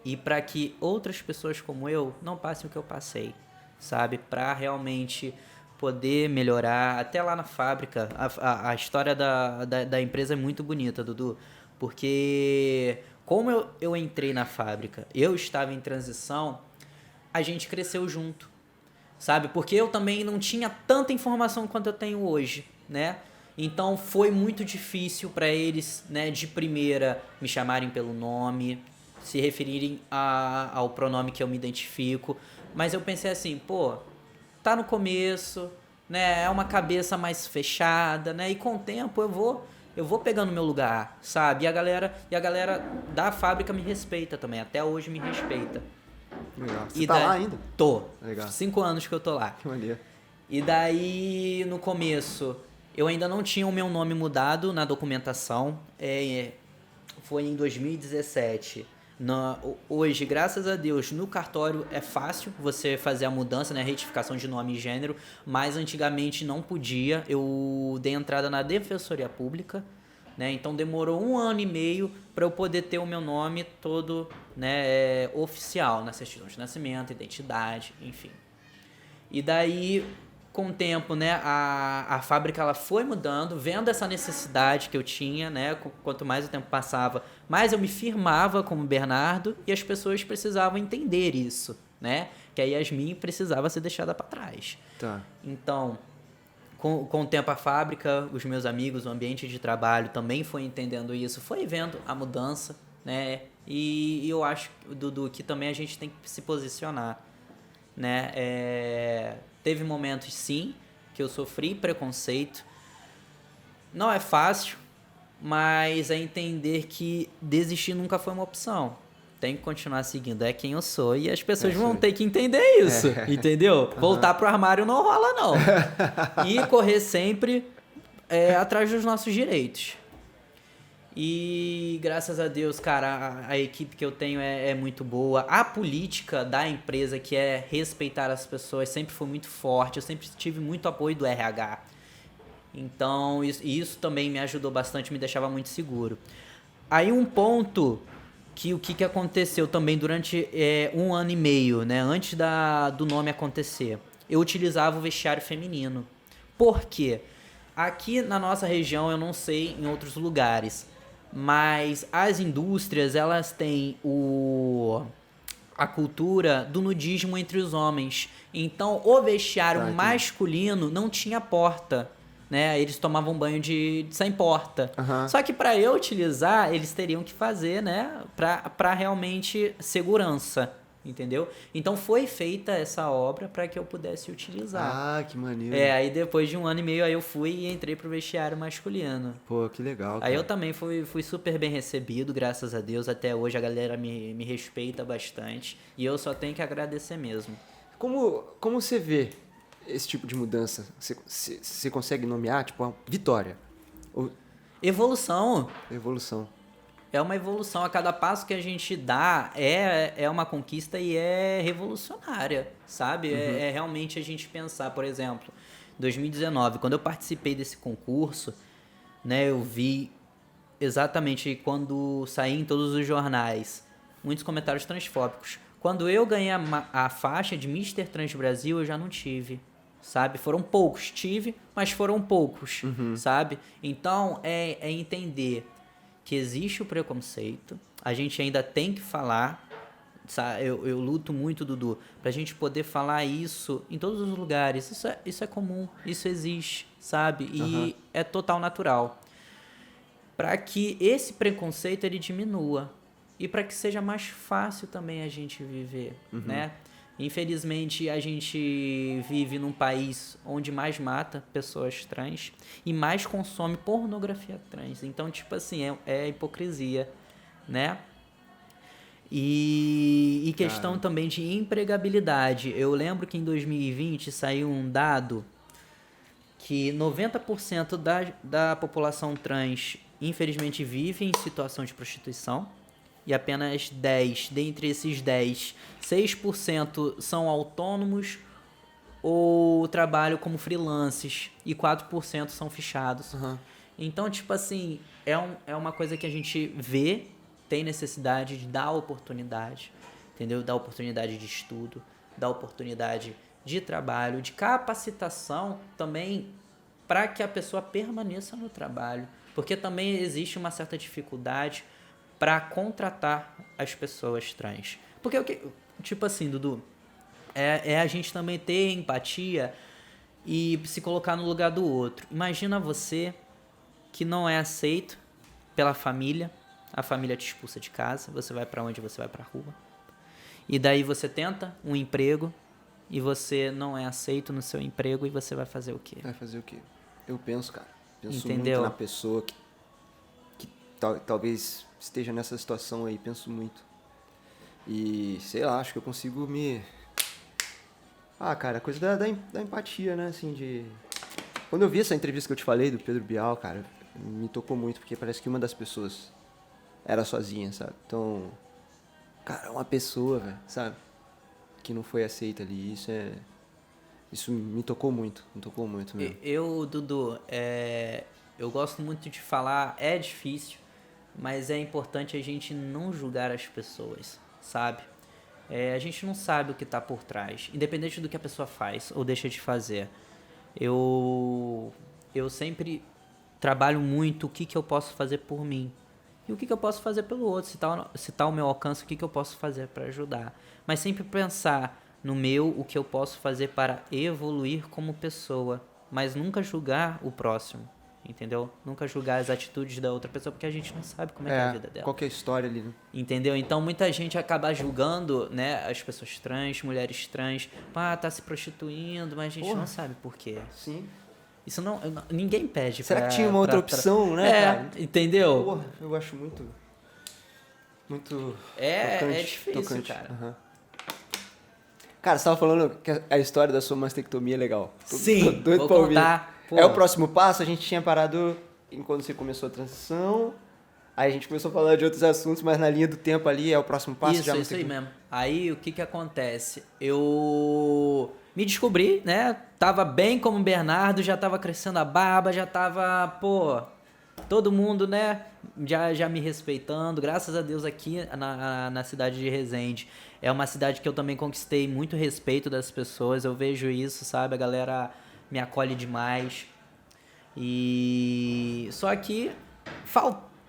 e para que outras pessoas como eu não passem o que eu passei, sabe? Para realmente poder melhorar, até lá na fábrica, a história da empresa é muito bonita, Dudu, porque como eu entrei na fábrica, eu estava em transição, a gente cresceu junto, sabe? Porque eu também não tinha tanta informação quanto eu tenho hoje, né? Então foi muito difícil para eles, né, de primeira me chamarem pelo nome, se referirem ao pronome que eu me identifico, mas eu pensei assim, tá no começo, né? É uma cabeça mais fechada, né? E com o tempo eu vou pegando meu lugar, sabe? E a galera da fábrica me respeita também, até hoje me respeita. Legal. Você tá lá ainda? Tô. Legal. 5 anos que eu tô lá. Que maneiro. E daí, no começo, eu ainda não tinha o meu nome mudado na documentação. Foi em 2017. Hoje, graças a Deus, no cartório é fácil você fazer a mudança, né, a retificação de nome e gênero, mas antigamente não podia. Eu dei entrada na Defensoria Pública, né, então demorou 1 ano e meio para eu poder ter o meu nome todo, né, oficial, na certidão de nascimento, identidade, enfim. E daí, com o tempo, né, a fábrica ela foi mudando, vendo essa necessidade que eu tinha, né, quanto mais o tempo passava, mais eu me firmava como Bernardo e as pessoas precisavam entender isso, né, que a Yasmin precisava ser deixada para trás. Tá. Então, com o tempo a fábrica, os meus amigos, o ambiente de trabalho também foi entendendo isso, foi vendo a mudança, né, e eu acho, Dudu, que também a gente tem que se posicionar, né, teve momentos, sim, que eu sofri preconceito. Não é fácil, mas é entender que desistir nunca foi uma opção. Tem que continuar seguindo, é quem eu sou. E as pessoas vão ter que entender isso, entendeu? Voltar pro armário não rola, não. E correr sempre atrás dos nossos direitos. E graças a Deus, cara, a equipe que eu tenho é muito boa. A política da empresa, que é respeitar as pessoas, sempre foi muito forte. Eu sempre tive muito apoio do RH. Então, isso também me ajudou bastante, me deixava muito seguro. Aí um ponto que o que aconteceu também durante 1 ano e meio, né, antes do nome acontecer, eu utilizava o vestiário feminino. Por quê? Aqui na nossa região, eu não sei em outros lugares, Mas as indústrias, elas têm a cultura do nudismo entre os homens. Então, o vestiário Tá, entendi. masculino não tinha porta, né? Eles tomavam banho sem porta. Aham. Só que para eu utilizar, eles teriam que fazer, né? Para realmente segurança, entendeu? Então, foi feita essa obra para que eu pudesse utilizar. Ah, que maneiro. Aí depois de 1 ano e meio, aí eu fui e entrei pro vestiário masculino. Pô, que legal, Aí cara. eu também fui super bem recebido, graças a Deus. Até hoje a galera me respeita bastante. E eu só tenho que agradecer mesmo. Como você vê esse tipo de mudança? Você consegue nomear, tipo, uma vitória? Ou Evolução. evolução? É uma evolução. A cada passo que a gente dá é uma conquista e é revolucionária, sabe? É realmente a gente pensar, por exemplo, 2019, quando eu participei desse concurso, né, eu vi exatamente quando saí em todos os jornais, muitos comentários transfóbicos. Quando eu ganhei a faixa de Mister Trans Brasil, eu já não tive, sabe? Foram poucos, tive, mas foram poucos, sabe? Então, é entender que existe o preconceito, a gente ainda tem que falar, sabe? Eu luto muito, Dudu, pra gente poder falar isso em todos os lugares. Isso é comum, isso existe, sabe? E é total natural. Para que esse preconceito ele diminua e para que seja mais fácil também a gente viver, né? Infelizmente, a gente vive num país onde mais mata pessoas trans e mais consome pornografia trans. Então, tipo assim, é hipocrisia, né? E questão também de empregabilidade. Eu lembro que em 2020 saiu um dado que 90% da população trans, infelizmente, vive em situação de prostituição. E apenas 10, dentre esses 10, 6% são autônomos ou trabalham como freelances e 4% são fichados. Então, tipo assim, é uma coisa que a gente vê, tem necessidade de dar oportunidade, entendeu? Dar oportunidade de estudo, dar oportunidade de trabalho, de capacitação também para que a pessoa permaneça no trabalho. Porque também existe uma certa dificuldade para contratar as pessoas trans. Porque, tipo assim, Dudu, é a gente também ter empatia e se colocar no lugar do outro. Imagina você que não é aceito pela família, a família te expulsa de casa, você vai para onde? Você vai para a rua. E daí você tenta um emprego e você não é aceito no seu emprego e você vai fazer o quê? Vai fazer o quê? Eu penso, cara. Penso Entendeu? muito na pessoa que talvez esteja nessa situação aí. Penso muito. E, sei lá, acho que eu consigo me... Ah, cara, coisa da empatia, né? Assim, de... Quando eu vi essa entrevista que eu te falei do Pedro Bial, cara, me tocou muito, porque parece que uma das pessoas era sozinha, sabe? Então, cara, uma pessoa, velho, sabe? Que não foi aceita ali, isso me tocou muito mesmo. Dudu, eu gosto muito de falar, é difícil, mas é importante a gente não julgar as pessoas, sabe? A gente não sabe o que está por trás, independente do que a pessoa faz ou deixa de fazer. Eu sempre trabalho muito o que eu posso fazer por mim e o que eu posso fazer pelo outro. Se tá ao meu alcance, o que eu posso fazer para ajudar. Mas sempre pensar no o que eu posso fazer para evoluir como pessoa, mas nunca julgar o próximo, entendeu? Nunca julgar as atitudes da outra pessoa, porque a gente não sabe como é que é a vida dela. Qual que é a história ali, né? Entendeu? Então muita gente acaba julgando, né, as pessoas trans, mulheres trans, tá se prostituindo, mas a gente não sabe por quê. Sim. Isso ninguém pede. Será que tinha uma outra opção, né, cara? Entendeu? Porra, eu acho muito tocante, É difícil, tocante. cara. Cara, você tava falando que a história da sua mastectomia é legal. Sim, doido vou pra ouvir. contar. Pô. É o próximo passo, a gente tinha parado quando você começou a transição, aí a gente começou a falar de outros assuntos, mas na linha do tempo ali é o próximo passo. Isso aí mesmo. Aí o que acontece? Eu me descobri, né? Tava bem como Bernardo, já tava crescendo a barba, já tava, todo mundo, né? Já me respeitando. Graças a Deus aqui na cidade de Resende. É uma cidade que eu também conquistei muito respeito das pessoas. Eu vejo isso, sabe? A galera me acolhe demais. E só que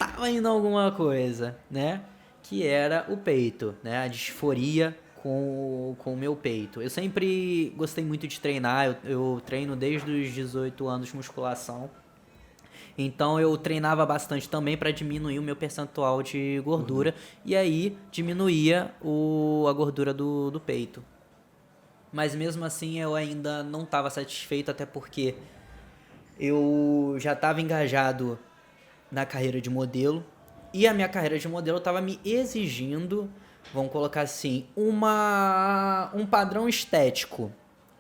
tava indo alguma coisa, né? Que era o peito, né? A disforia com o meu peito. Eu sempre gostei muito de treinar, eu treino desde os 18 anos musculação. Então eu treinava bastante também para diminuir o meu percentual de gordura e aí diminuía a gordura do peito. Mas mesmo assim eu ainda não estava satisfeito, até porque eu já estava engajado na carreira de modelo e a minha carreira de modelo estava me exigindo, vamos colocar assim, um padrão estético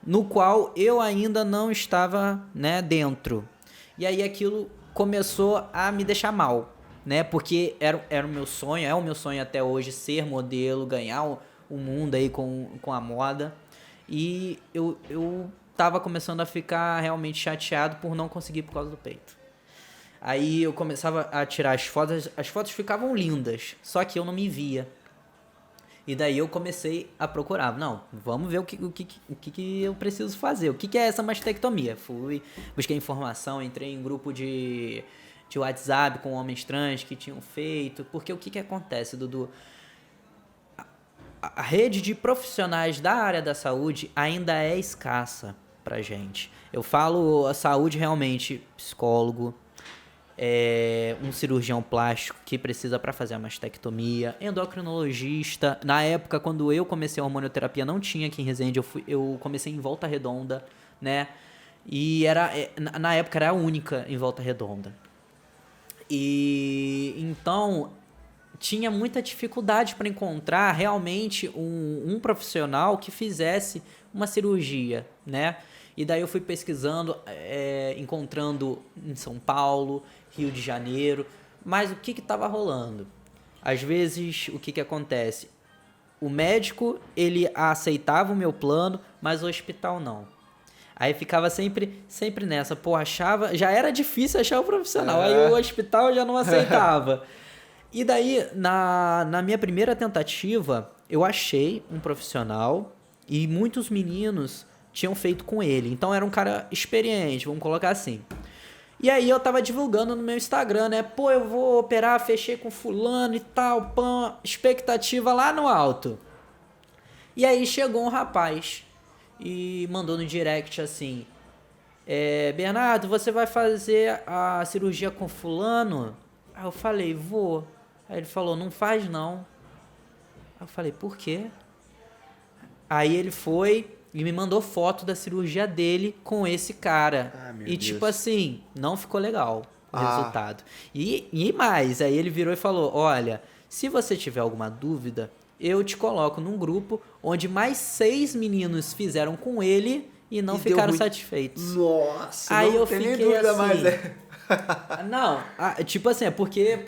no qual eu ainda não estava, né, dentro. E aí aquilo começou a me deixar mal, né? Porque era o meu sonho, é o meu sonho até hoje ser modelo, ganhar o mundo aí com a moda. E eu tava começando a ficar realmente chateado por não conseguir por causa do peito. Aí eu começava a tirar as fotos ficavam lindas, só que eu não me via. E daí eu comecei a procurar. Não, vamos ver o que eu preciso fazer. O que é essa mastectomia? Busquei informação, entrei em grupo de WhatsApp com homens trans que tinham feito. Porque o que acontece, Dudu? A rede de profissionais da área da saúde ainda é escassa pra gente. Eu falo a saúde realmente, psicólogo, um cirurgião plástico que precisa para fazer a mastectomia, endocrinologista. Na época, quando eu comecei a hormonioterapia, não tinha aqui em Resende, eu comecei em Volta Redonda, né? E na época era a única em Volta Redonda. E então tinha muita dificuldade para encontrar realmente um profissional que fizesse uma cirurgia, né? E daí eu fui pesquisando, encontrando em São Paulo, Rio de Janeiro, mas o que estava rolando? Às vezes, o que acontece? O médico, ele aceitava o meu plano, mas o hospital não. Aí ficava sempre nessa, achava, já era difícil achar o profissional, aí o hospital já não aceitava. E daí, na minha primeira tentativa, eu achei um profissional e muitos meninos tinham feito com ele. Então era um cara experiente, vamos colocar assim. E aí eu tava divulgando no meu Instagram, né? Eu vou operar, fechei com fulano e tal, expectativa lá no alto. E aí chegou um rapaz e mandou no direct assim: Bernardo, você vai fazer a cirurgia com fulano? Aí eu falei, vou. Aí ele falou, não faz não. Aí eu falei, por quê? Aí ele foi e me mandou foto da cirurgia dele com esse cara. E tipo assim, não ficou legal o resultado. E mais, aí ele virou e falou, olha, se você tiver alguma dúvida, eu te coloco num grupo onde mais 6 meninos fizeram com ele e não ficaram satisfeitos. Nossa, aí não eu tem fiquei nem dúvida assim, mais, né? Não, tipo assim, é porque,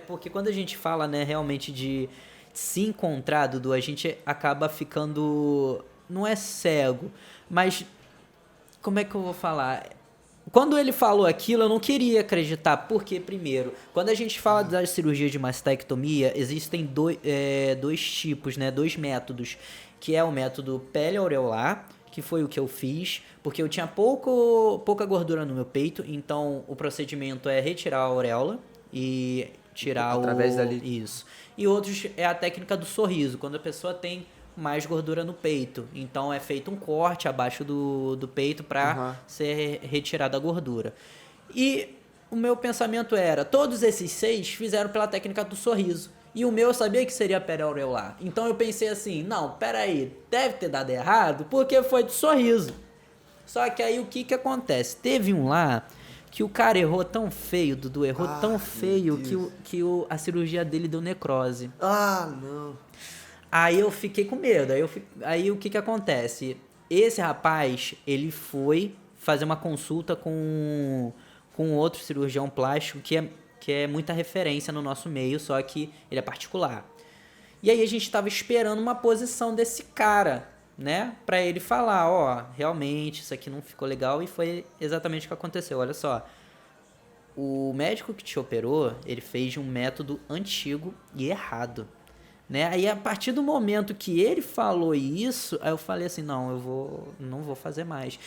porque quando a gente fala, né, realmente de se encontrar, Dudu, a gente acaba ficando, não é cego, mas como é que eu vou falar? Quando ele falou aquilo, eu não queria acreditar, porque, primeiro, quando a gente fala da cirurgia de mastectomia, existem dois tipos, né, 2 métodos, que é o método pele aureolar, que foi o que eu fiz, porque eu tinha pouca gordura no meu peito, então o procedimento é retirar a auréola e tirar através dali. Isso. E outros é a técnica do sorriso, quando a pessoa tem mais gordura no peito. Então é feito um corte abaixo do peito para ser retirada a gordura. E o meu pensamento era, todos esses 6 fizeram pela técnica do sorriso. E o meu eu sabia que seria periaureolar. Então eu pensei assim, não, peraí, deve ter dado errado porque foi do sorriso. Só que aí o que acontece? Teve um lá que o cara errou tão feio, Dudu, errou tão feio que a cirurgia dele deu necrose. Não. Aí eu fiquei com medo. Aí o que acontece? Esse rapaz, ele foi fazer uma consulta com outro cirurgião plástico que é muita referência no nosso meio, só que ele é particular. E aí a gente estava esperando uma posição desse cara, né? Pra ele falar, realmente isso aqui não ficou legal, e foi exatamente o que aconteceu. Olha só, o médico que te operou, ele fez de um método antigo e errado, né? Aí a partir do momento que ele falou isso, aí eu falei assim, não vou fazer mais.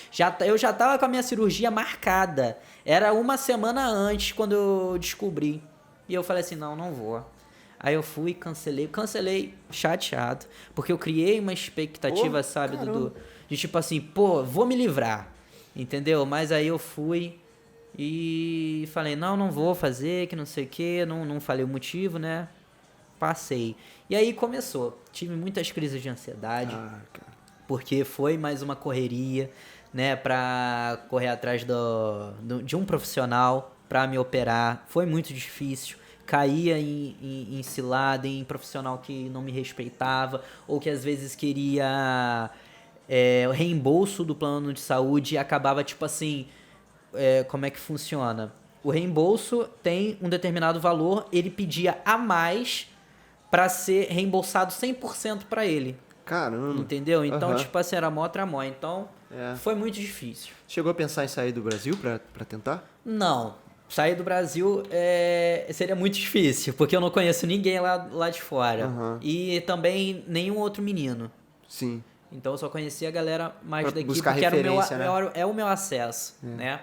Eu já tava com a minha cirurgia marcada. Era uma semana antes quando eu descobri. E eu falei assim, não vou. Aí eu fui e cancelei chateado, porque eu criei uma expectativa, sabe, Dudu? De tipo assim, pô, vou me livrar, entendeu? Mas aí eu fui e falei, não vou fazer, que não sei o que, não falei o motivo, né? Passei. E aí começou. Tive muitas crises de ansiedade, porque foi mais uma correria, né, pra correr atrás de um profissional pra me operar. Foi muito difícil. Caía em cilada, em profissional que não me respeitava, ou que às vezes queria o reembolso do plano de saúde e acabava tipo assim, como é que funciona? O reembolso tem um determinado valor, ele pedia a mais pra ser reembolsado 100% pra ele. Caramba. Entendeu? Então, Aham. tipo assim, era mó tramó. Então, foi muito difícil. Chegou a pensar em sair do Brasil pra tentar? Não. Sair do Brasil seria muito difícil, porque eu não conheço ninguém lá de fora. Aham. E também nenhum outro menino. Sim. Então eu só conhecia a galera mais Pra daqui, buscar porque era referência, né? é o meu acesso, né?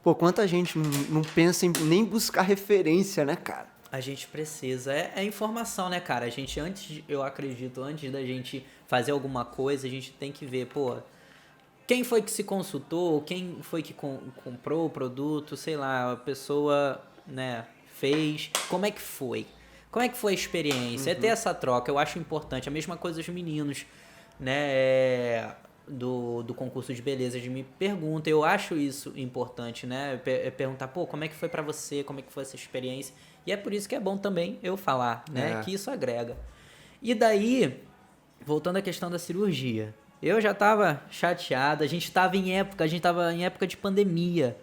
Pô, quanta gente não pensa em nem buscar referência, né, cara? A gente precisa. É informação, né, cara? A gente, eu acredito, antes da gente fazer alguma coisa, a gente tem que ver, pô, quem foi que se consultou, quem foi que comprou o produto, sei lá, a pessoa, né, fez, como é que foi? Como é que foi a experiência? É ter essa troca, eu acho importante. A mesma coisa os meninos, né, do concurso de beleza, de me perguntam, eu acho isso importante, né, perguntar, pô, como é que foi pra você, como é que foi essa experiência? E é por isso que é bom também eu falar, né, que isso agrega. E daí, voltando à questão da cirurgia, eu já tava chateado, a gente tava em época de pandemia.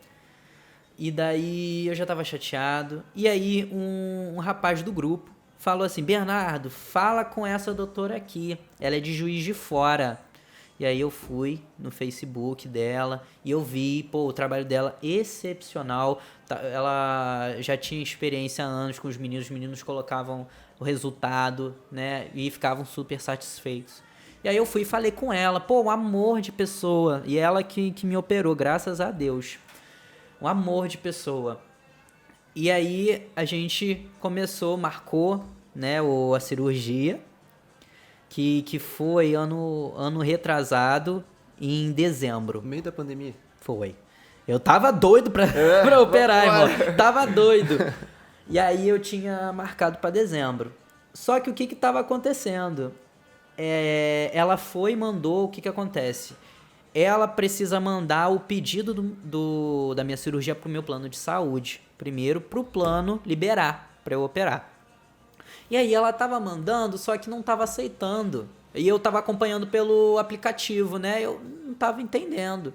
E daí eu já tava chateado. E aí um rapaz do grupo falou assim, Bernardo, fala com essa doutora aqui, ela é de Juiz de Fora. E aí eu fui no Facebook dela e eu vi, pô, o trabalho dela excepcional. Ela já tinha experiência há anos com os meninos colocavam o resultado, né, e ficavam super satisfeitos. E aí eu fui e falei com ela, pô, um amor de pessoa. E ela que me operou, graças a Deus. Um amor de pessoa. E aí a gente marcou, né, a cirurgia, que foi ano retrasado, em dezembro. No meio da pandemia. Foi. Eu tava doido pra operar, irmão. Tava doido. E aí eu tinha marcado pra dezembro. Só que o que tava acontecendo? Ela foi e mandou, o que acontece? Ela precisa mandar o pedido da minha cirurgia pro meu plano de saúde. Primeiro pro plano liberar pra eu operar. E aí ela tava mandando, só que não tava aceitando. E eu tava acompanhando pelo aplicativo, né? Eu não tava entendendo.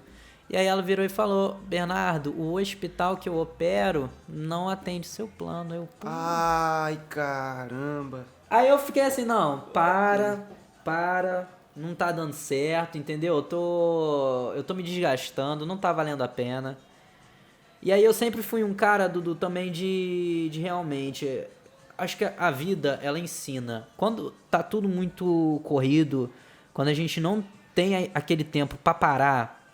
E aí ela virou e falou, Bernardo, o hospital que eu opero não atende seu plano. Ai, caramba. Aí eu fiquei assim, não, para, não tá dando certo, entendeu? Eu tô me desgastando, não tá valendo a pena. E aí eu sempre fui um cara, Dudu, também de realmente... Acho que a vida, ela ensina. Quando tá tudo muito corrido, quando a gente não tem aquele tempo pra parar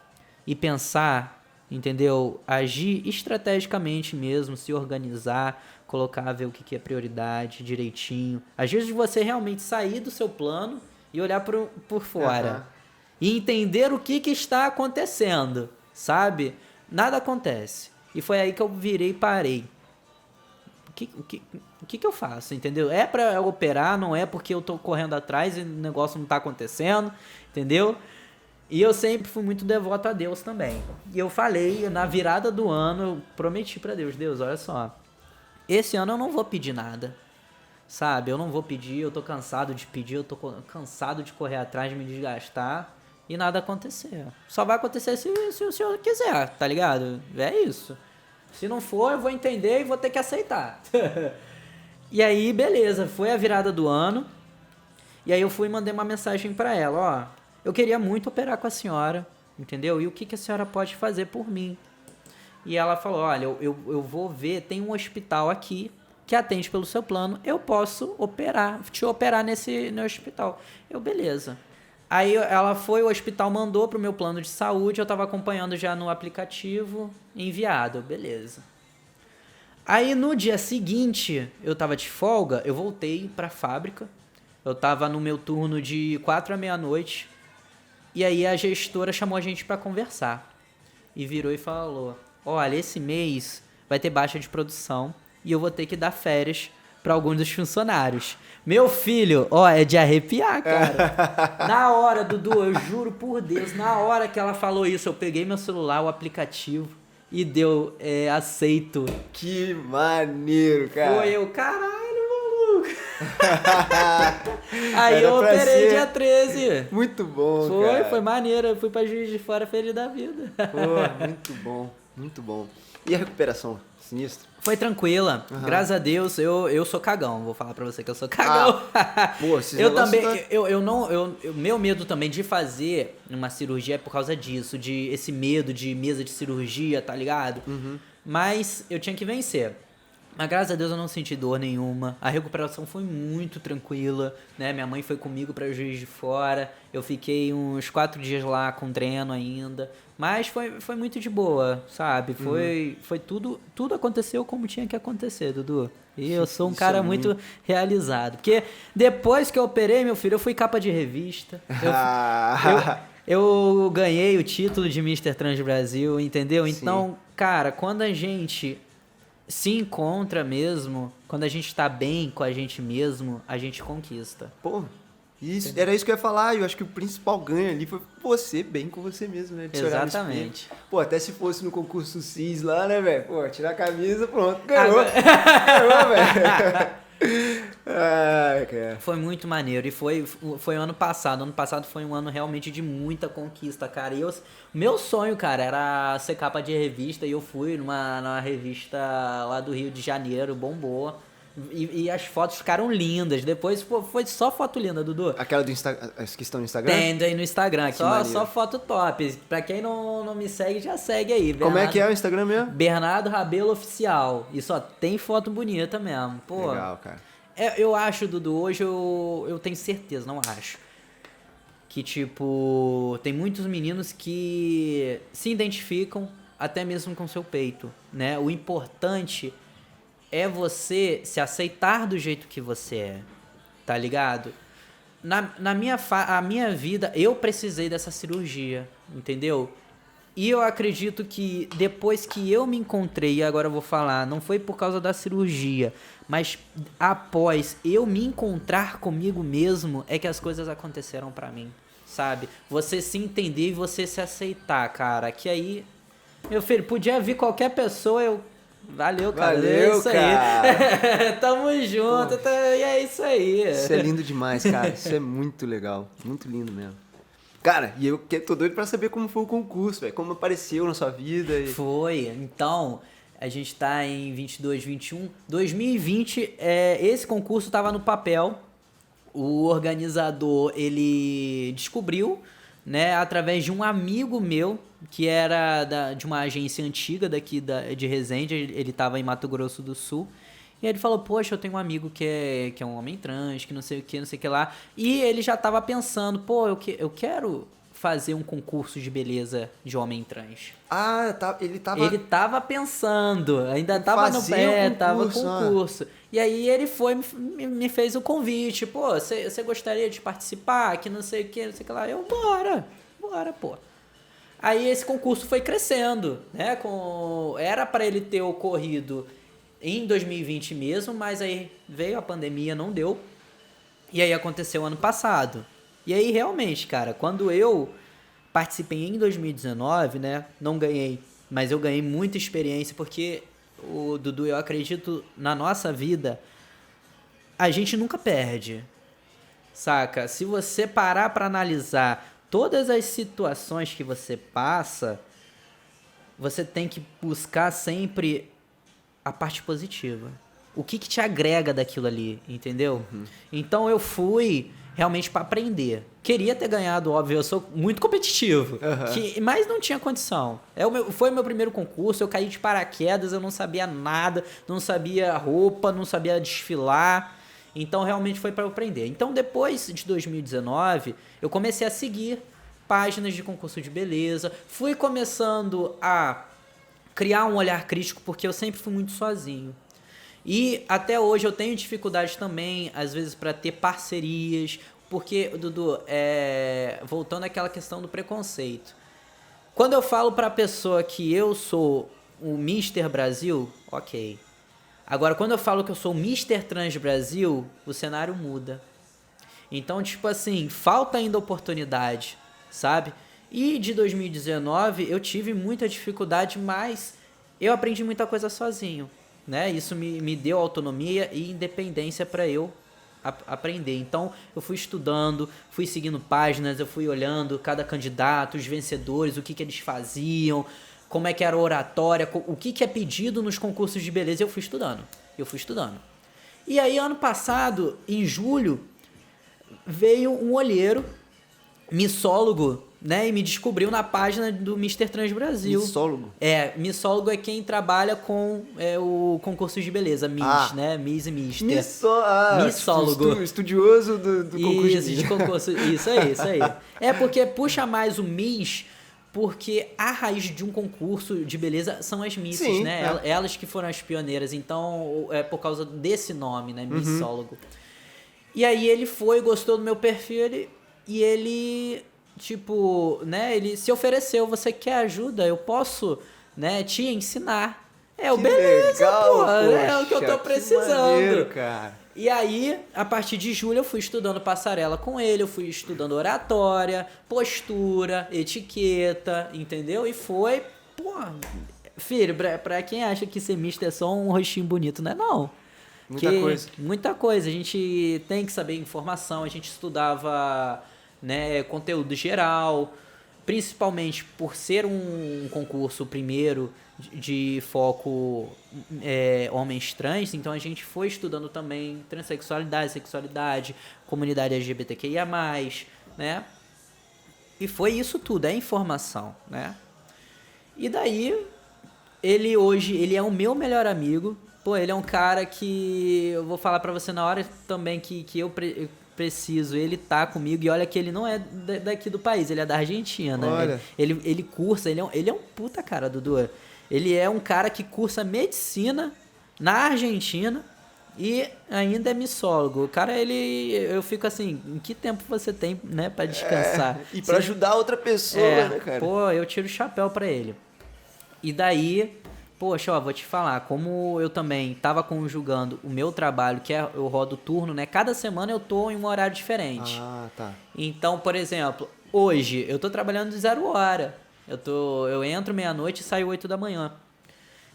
e pensar, entendeu? Agir estrategicamente mesmo, se organizar, colocar, ver o que é prioridade direitinho. Às vezes você realmente sair do seu plano e olhar por fora. E entender o que está acontecendo, sabe? Nada acontece. E foi aí que eu virei e parei. O que eu faço, entendeu? É pra eu operar, não é porque eu tô correndo atrás e o negócio não tá acontecendo, entendeu? E eu sempre fui muito devoto a Deus também. E eu falei, na virada do ano, eu prometi pra Deus, Deus, olha só, esse ano eu não vou pedir nada, sabe? Eu não vou pedir, eu tô cansado de pedir, eu tô cansado de correr atrás, de me desgastar e nada acontecer. Só vai acontecer se o senhor quiser, tá ligado? É isso. Se não for, eu vou entender e vou ter que aceitar. E aí, beleza, foi a virada do ano. E aí eu fui e mandei uma mensagem pra ela, ó, eu queria muito operar com a senhora, entendeu? E o que a senhora pode fazer por mim? E ela falou, olha, eu vou ver, tem um hospital aqui que atende pelo seu plano, eu posso te operar no hospital. Beleza. Aí ela foi, o hospital mandou pro meu plano de saúde, eu tava acompanhando já no aplicativo, enviado, beleza. Aí no dia seguinte, eu tava de folga, eu voltei pra fábrica. Eu tava no meu turno de 4 à meia-noite. E aí a gestora chamou a gente pra conversar. E virou e falou: olha, esse mês vai ter baixa de produção e eu vou ter que dar férias pra alguns dos funcionários. Meu filho, ó, é de arrepiar, cara. Na hora, Dudu, eu juro por Deus, na hora que ela falou isso, eu peguei meu celular, o aplicativo, e deu aceito. Que maneiro, cara. Foi eu, caralho, maluco. Aí Era eu pra operei ser. dia 13. Muito bom, cara. Foi maneiro. Eu fui pra Juiz de Fora feliz da vida. Pô, muito bom, muito bom. E a recuperação? Sinistro? Foi tranquila. Graças a Deus, eu sou cagão. Vou falar pra você que eu sou cagão. Pô, esses eu negócios também, tá- meu medo também de fazer uma cirurgia é por causa disso, de esse medo de mesa de cirurgia, tá ligado? Mas eu tinha que vencer. Mas graças a Deus eu não senti dor nenhuma. A recuperação foi muito tranquila, né? Minha mãe foi comigo pra Juiz de Fora. Eu fiquei uns 4 dias lá com treino ainda. Mas foi muito de boa, sabe? Foi tudo aconteceu como tinha que acontecer, Dudu. E eu sou um Isso cara é muito realizado. Porque depois que eu operei, meu filho, eu fui capa de revista. Eu ganhei o título de Mister Trans Brasil, entendeu? Sim. Então, cara, quando a gente se encontra mesmo, quando a gente tá bem com a gente mesmo, a gente conquista. Pô, era isso que eu ia falar. Eu acho que o principal ganho ali foi você bem com você mesmo, né? De se olhar no Exatamente. espelho. Pô, até se fosse no concurso CIS lá, né, velho? Pô, tirar a camisa, pronto, ganhou. Agora- Ganhou, velho. Ai, cara. Foi muito maneiro. E foi ano passado. Ano passado foi um ano realmente de muita conquista, cara. E meu sonho, cara, era ser capa de revista. E eu fui numa revista lá do Rio de Janeiro, bombou. E as fotos ficaram lindas. Depois foi só foto linda, Dudu. Aquela do Instagram, as que estão no Instagram? Tem aí no Instagram. Que maneiro. Só foto top. Pra quem não me segue, já segue aí. Como é que é o Instagram mesmo? Bernardo Rabelo Oficial. E só tem foto bonita mesmo. Pô, Legal, cara. eu acho, Dudu, hoje eu tenho certeza, não acho, que, tipo, tem muitos meninos que se identificam até mesmo com seu peito, né? O importante é você se aceitar do jeito que você é, tá ligado? A minha vida, eu precisei dessa cirurgia, entendeu? E eu acredito que depois que eu me encontrei, e agora eu vou falar, não foi por causa da cirurgia, mas após eu me encontrar comigo mesmo, é que as coisas aconteceram pra mim, sabe? Você se entender e você se aceitar, cara. Que aí, meu filho, podia vir qualquer pessoa, Valeu, cara. Valeu, é isso cara. aí. Tamo junto, e é isso aí. Isso é lindo demais, cara. Isso é muito legal. Muito lindo mesmo. Cara, e eu tô doido pra saber como foi o concurso, velho. Como apareceu na sua vida. Foi. Então, a gente tá em 22, 21. 2020, esse concurso tava no papel. O organizador, ele descobriu, né, através de um amigo meu, que era de uma agência antiga daqui de Resende. Ele tava em Mato Grosso do Sul. E aí ele falou, poxa, eu tenho um amigo que é um homem trans, que não sei o que lá. E ele já tava pensando, pô, eu quero fazer um concurso de beleza de homem trans. Ah, ele tava pensando, ainda tava no pé, tava concurso. E aí ele foi, me fez o convite, pô, você gostaria de participar, que não sei o que lá. Eu, bora, pô. Aí esse concurso foi crescendo, né? Era pra ele ter ocorrido em 2020 mesmo, mas aí veio a pandemia, não deu. E aí aconteceu ano passado. E aí realmente, cara, quando eu participei em 2019, né, não ganhei, mas eu ganhei muita experiência, porque, Dudu, eu acredito, na nossa vida, a gente nunca perde, saca? Se você parar pra analisar todas as situações que você passa, você tem que buscar sempre a parte positiva. O que te agrega daquilo ali, entendeu? Então eu fui realmente para aprender. Queria ter ganhado, óbvio, eu sou muito competitivo, mas não tinha condição. Foi o meu primeiro concurso, eu caí de paraquedas, eu não sabia nada, não sabia roupa, não sabia desfilar. Então realmente foi para eu aprender. Então depois de 2019, eu comecei a seguir páginas de concurso de beleza, fui começando a criar um olhar crítico, porque eu sempre fui muito sozinho. E até hoje eu tenho dificuldade também, às vezes, para ter parcerias, porque, Dudu, voltando àquela questão do preconceito. Quando eu falo para a pessoa que eu sou o Mister Brasil, ok. Agora, quando eu falo que eu sou o Mister Trans Brasil, o cenário muda. Então, tipo assim, falta ainda oportunidade, sabe? E de 2019 eu tive muita dificuldade, mas eu aprendi muita coisa sozinho, né? Isso me deu autonomia e independência para eu aprender. Então, eu fui estudando, fui seguindo páginas, eu fui olhando cada candidato, os vencedores, o que eles faziam, como é que era a oratória, o que é pedido nos concursos de beleza, eu fui estudando. E aí, ano passado, em julho, veio um olheiro, missólogo, né, e me descobriu na página do Mister Trans Brasil. Missólogo? Missólogo é quem trabalha com o concurso de beleza, Miss, né, Miss e Mister. Missólogo. Estudioso do concurso isso, de concurso. Isso aí. É porque puxa mais o Miss, porque a raiz de um concurso de beleza são as Misses, sim, né? Elas que foram as pioneiras, então é por causa desse nome, né, missólogo. E aí ele gostou do meu perfil, e ele, tipo, né, ele se ofereceu, você quer ajuda? Eu posso, né, te ensinar. Beleza, legal, pô, poxa, é o que eu tô precisando. Maneiro, cara. E aí, a partir de julho, eu fui estudando passarela com ele, eu fui estudando oratória, postura, etiqueta, entendeu? E foi, pô, filho, pra quem acha que ser misto é só um rostinho bonito, não é não. Muita coisa. A gente tem que saber informação, a gente estudava, né, conteúdo geral, principalmente por ser um concurso primeiro de foco homens trans, então a gente foi estudando também transexualidade, sexualidade, comunidade LGBTQIA+, né? E foi isso tudo, é informação, né? E daí, ele é o meu melhor amigo. Pô, ele é um cara que eu vou falar pra você na hora também que eu preciso, ele tá comigo, e olha que ele não é daqui do país, ele é da Argentina. Olha. Ele cursa, ele é um puta cara, Dudu. Ele é um cara que cursa medicina na Argentina e ainda é missólogo. O cara, eu fico assim, em que tempo você tem, né, pra descansar? E pra ajudar outra pessoa, né, cara? Pô, eu tiro o chapéu pra ele. E daí, poxa, ó, vou te falar, como eu também tava conjugando o meu trabalho, que eu rodo turno, né? Cada semana eu tô em um horário diferente. Ah, tá. Então, por exemplo, hoje eu tô trabalhando de 0 hora. Eu entro meia-noite e saio 8 da manhã.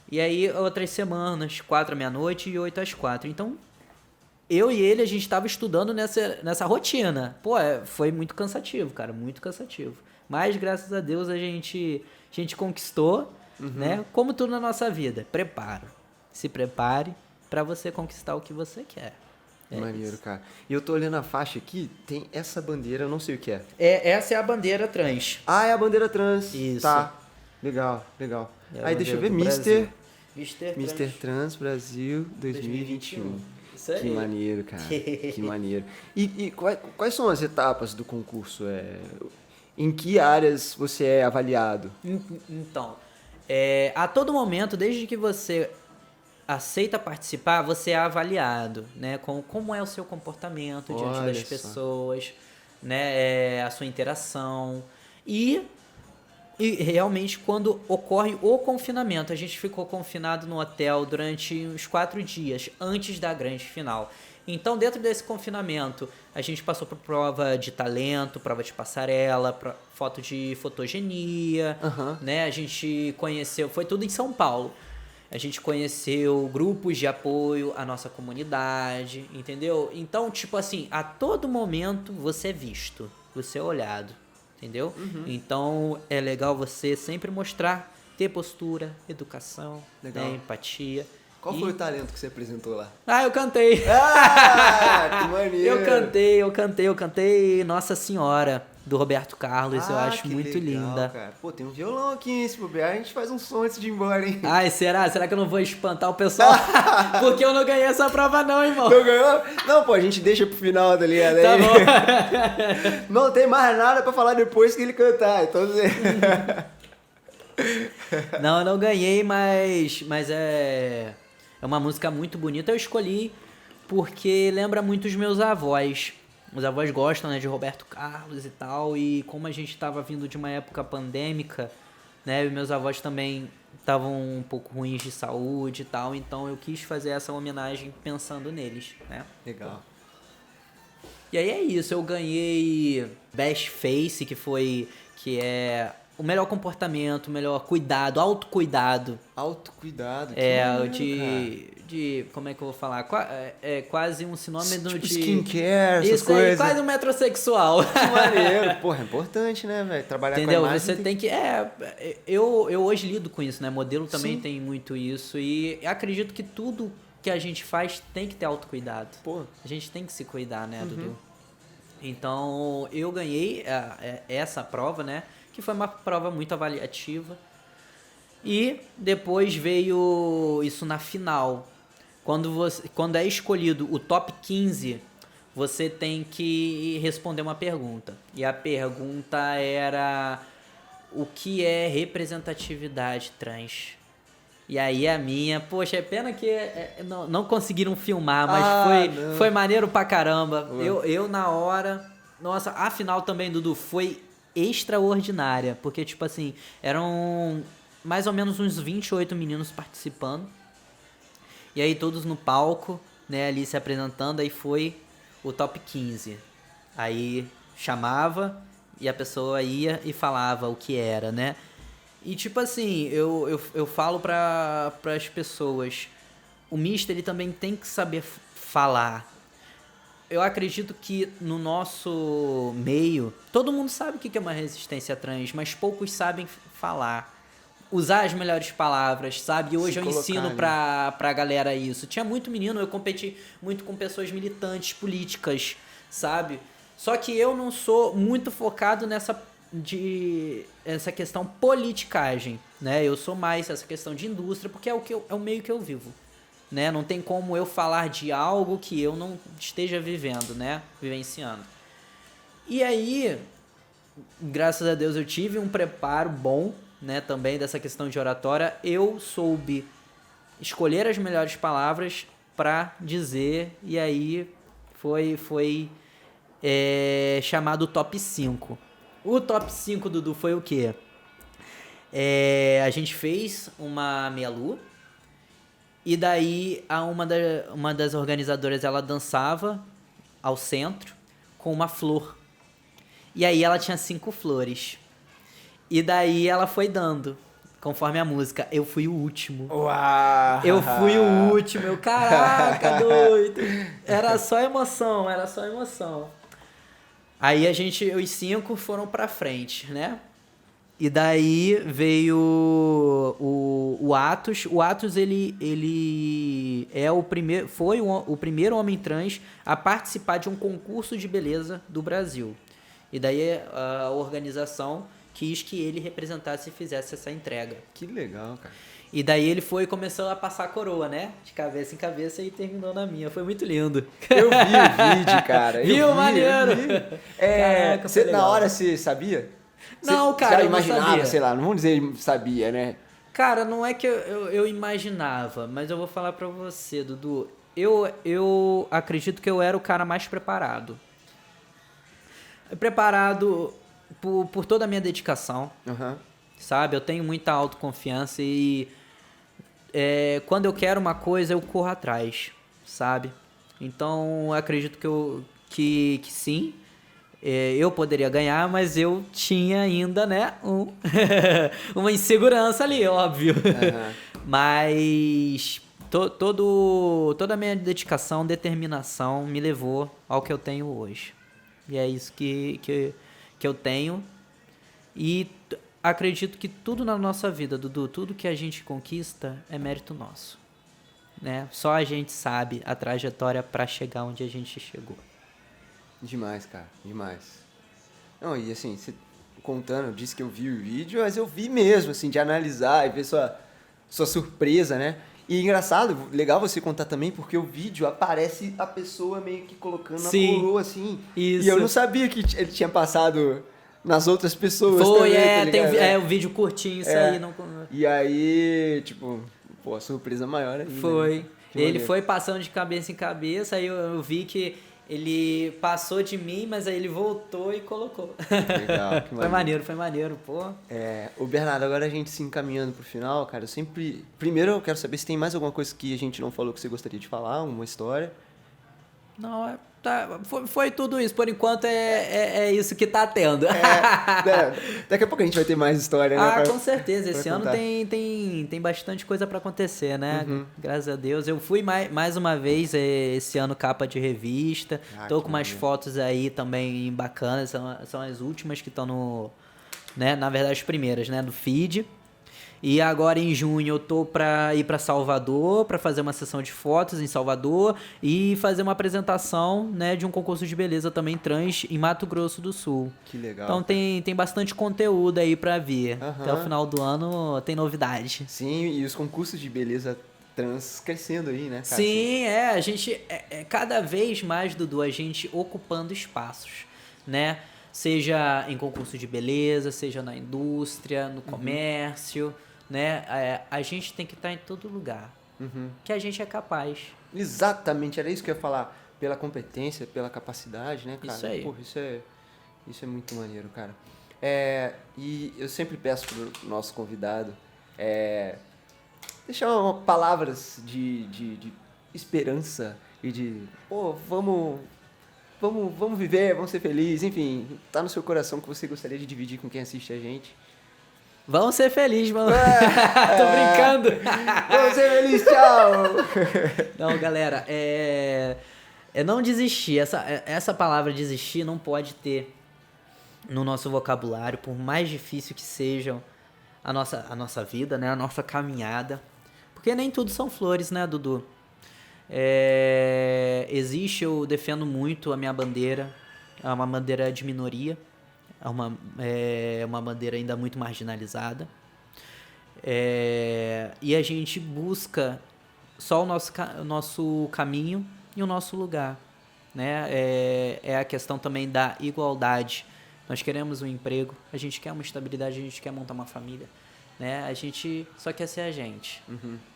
E aí, outras semanas, 4 à meia-noite e 8 às 4. Então, eu e ele, a gente tava estudando nessa rotina. Pô, foi muito cansativo, cara, muito cansativo. Mas, graças a Deus, a gente conquistou, né? Como tudo na nossa vida. Preparo. Se prepare para você conquistar o que você quer. Maneiro, cara. E eu tô olhando a faixa aqui, tem essa bandeira, eu não sei o que é. Essa é a bandeira trans. Ah, é a bandeira trans. Isso. Tá. Legal. Aí deixa eu ver, Mister Trans Brasil 2021. Isso aí. Que maneiro, cara. Que maneiro. E quais são as etapas do concurso? Em que áreas você é avaliado? Então, a todo momento, desde que você aceita participar, você é avaliado, né? Como é o seu comportamento diante das pessoas, né? A sua interação. E realmente, quando ocorre o confinamento, a gente ficou confinado no hotel durante uns 4 dias, antes da grande final. Então, dentro desse confinamento, a gente passou por prova de talento, prova de passarela, foto de fotogenia, né? A gente conheceu, foi tudo em São Paulo. A gente conheceu grupos de apoio à nossa comunidade, entendeu? Então, tipo assim, a todo momento você é visto, você é olhado, entendeu? Então, é legal você sempre mostrar, ter postura, educação, né, empatia. Qual foi o talento que você apresentou lá? Eu cantei. Ah, que maneiro. Eu cantei Nossa Senhora, do Roberto Carlos, eu acho muito legal, linda. Cara. Pô, tem um violão aqui, se bobear, a gente faz um som antes de ir embora, hein? Ai, será? Será que eu não vou espantar o pessoal? Porque eu não ganhei essa prova não, irmão. Não ganhou? Não, pô, a gente deixa pro final, tá ligado? Tá bom. Não tem mais nada pra falar depois que ele cantar, então... Não, eu não ganhei, mas é uma música muito bonita. Eu escolhi porque lembra muito os meus avós. Os avós gostam, né, de Roberto Carlos e tal, e como a gente estava vindo de uma época pandêmica, né, e meus avós também estavam um pouco ruins de saúde e tal, então eu quis fazer essa homenagem pensando neles, né. Legal. E aí é isso, eu ganhei Best Face, que é o melhor comportamento, o melhor cuidado, autocuidado. Autocuidado, que É, maneiro, como é que eu vou falar? É quase um sinônimo tipo de... skincare, essas Isso aí, coisas. quase um metrosexual. Que maneiro. Porra, é importante, né, velho? Trabalhar Entendeu? com a imagem. Você tem que... eu hoje lido com isso, né? Modelo também Sim. tem muito isso. E acredito que tudo que a gente faz tem que ter autocuidado. Pô. A gente tem que se cuidar, né, Dudu? Então, eu ganhei essa prova, né? Que foi uma prova muito avaliativa. E depois veio isso na final. Quando é escolhido o top 15, você tem que responder uma pergunta. E a pergunta era: o que é representatividade trans? E aí a minha, poxa, é pena que não conseguiram filmar, mas foi maneiro pra caramba. Eu na hora, nossa, a final também, Dudu, foi extraordinária, porque tipo assim, eram mais ou menos uns 28 meninos participando. E aí todos no palco, né, ali se apresentando, aí foi o top 15. Aí chamava e a pessoa ia e falava o que era, né? E tipo assim, eu falo para as pessoas, o mister ele também tem que saber falar. Eu acredito que no nosso meio, todo mundo sabe o que é uma resistência trans, mas poucos sabem falar. Usar as melhores palavras, sabe? E hoje eu ensino pra galera isso. Tinha muito menino, eu competi muito com pessoas militantes, políticas, sabe? Só que eu não sou muito focado essa questão politicagem, né? Eu sou mais essa questão de indústria, porque é o meio que eu vivo, né? Não tem como eu falar de algo que eu não esteja vivendo, né? Vivenciando. E aí, graças a Deus, eu tive um preparo bom, né? Também dessa questão de oratória. Eu soube escolher as melhores palavras para dizer, e aí foi chamado top 5. O top 5, Dudu, foi o quê? A gente fez uma meia-lua. E daí uma das organizadoras, ela dançava ao centro com uma flor. E aí ela tinha 5 flores. E daí ela foi dando, conforme a música. Eu fui o último. Uau! Eu fui o último. Caraca, doido. Era só emoção. Aí os 5 foram pra frente, né? E daí veio o Atos. O Atos, ele é foi o primeiro homem trans a participar de um concurso de beleza do Brasil. E daí a organização quis que ele representasse e fizesse essa entrega. Que legal, cara. E daí ele foi e começou a passar a coroa, né? De cabeça em cabeça e terminou na minha. Foi muito lindo. Eu vi o vídeo, cara. Viu, maneiro? Caraca, na hora você sabia? Não, cara, já eu não imaginava, sabia. sei lá, não vamos dizer sabia, né? Cara, não é que eu imaginava, mas eu vou falar pra você, Dudu. Eu acredito que eu era o cara mais preparado. Preparado por toda a minha dedicação, sabe? Eu tenho muita autoconfiança e quando eu quero uma coisa, eu corro atrás, sabe? Então, eu acredito que sim, eu poderia ganhar, mas eu tinha ainda, né, uma insegurança ali, óbvio. Mas toda a minha dedicação, determinação me levou ao que eu tenho hoje. E é isso que eu tenho. E acredito que tudo na nossa vida, Dudu, tudo que a gente conquista é mérito nosso, né? Só a gente sabe a trajetória para chegar onde a gente chegou. Demais, cara, demais. Não, e assim, você contando, eu disse que eu vi o vídeo, mas eu vi mesmo, assim, de analisar e ver sua surpresa, né? E engraçado, legal você contar também, porque o vídeo aparece a pessoa meio que colocando a coroa, assim. Isso. E eu não sabia que ele tinha passado nas outras pessoas Foi, também, tá tem ligado? o vídeo curtinho, isso É. aí. Não... E aí, tipo, pô, a surpresa maior ainda. Foi. Né? Que Ele maneiro. foi passando de cabeça em cabeça, aí eu vi que ele passou de mim, mas aí ele voltou e colocou. Legal, que Foi maneiro, pô. O Bernardo, agora a gente se encaminhando pro final, cara, eu sempre... Primeiro eu quero saber se tem mais alguma coisa que a gente não falou que você gostaria de falar, uma história. Não, foi tudo isso. Por enquanto é isso que tá tendo. Daqui a pouco a gente vai ter mais história, né? Com certeza. Esse ano contar. tem bastante coisa pra acontecer, né? Uhum. Graças a Deus. Eu fui mais uma vez esse ano capa de revista. Tô com umas fotos aí também bacanas. São as últimas que estão no... Né? Na verdade, as primeiras, né? Do feed. E agora em junho eu tô pra ir pra Salvador, pra fazer uma sessão de fotos em Salvador e fazer uma apresentação, né, de um concurso de beleza também trans em Mato Grosso do Sul. Que legal. Então tem bastante conteúdo aí pra vir. Aham. Até o final do ano tem novidade. Sim, e os concursos de beleza trans crescendo aí, né, cara? Sim, a gente cada vez mais, Dudu, a gente ocupando espaços, né? Seja em concurso de beleza, seja na indústria, no comércio, né? A gente tem que estar em todo lugar, que a gente é capaz. Exatamente, era isso que eu ia falar. Pela competência, pela capacidade, né, cara? Isso aí. Pô, isso é muito maneiro, cara. E eu sempre peço pro nosso convidado deixar palavras de esperança e de, pô, vamos viver, vamos ser felizes, enfim, tá no seu coração que você gostaria de dividir com quem assiste a gente. Vamos ser felizes, mano. Tô brincando. Vamos ser felizes, tchau! Não, galera, é não desistir. Essa palavra desistir não pode ter no nosso vocabulário, por mais difícil que seja a nossa vida, né? A nossa caminhada. Porque nem tudo são flores, né, Dudu? Eu defendo muito a minha bandeira. É uma bandeira de minoria. É uma bandeira ainda muito marginalizada. E a gente busca só o nosso caminho e o nosso lugar, né? É a questão também da igualdade. Nós queremos um emprego, a gente quer uma estabilidade, a gente quer montar uma família, né? A gente só quer ser a gente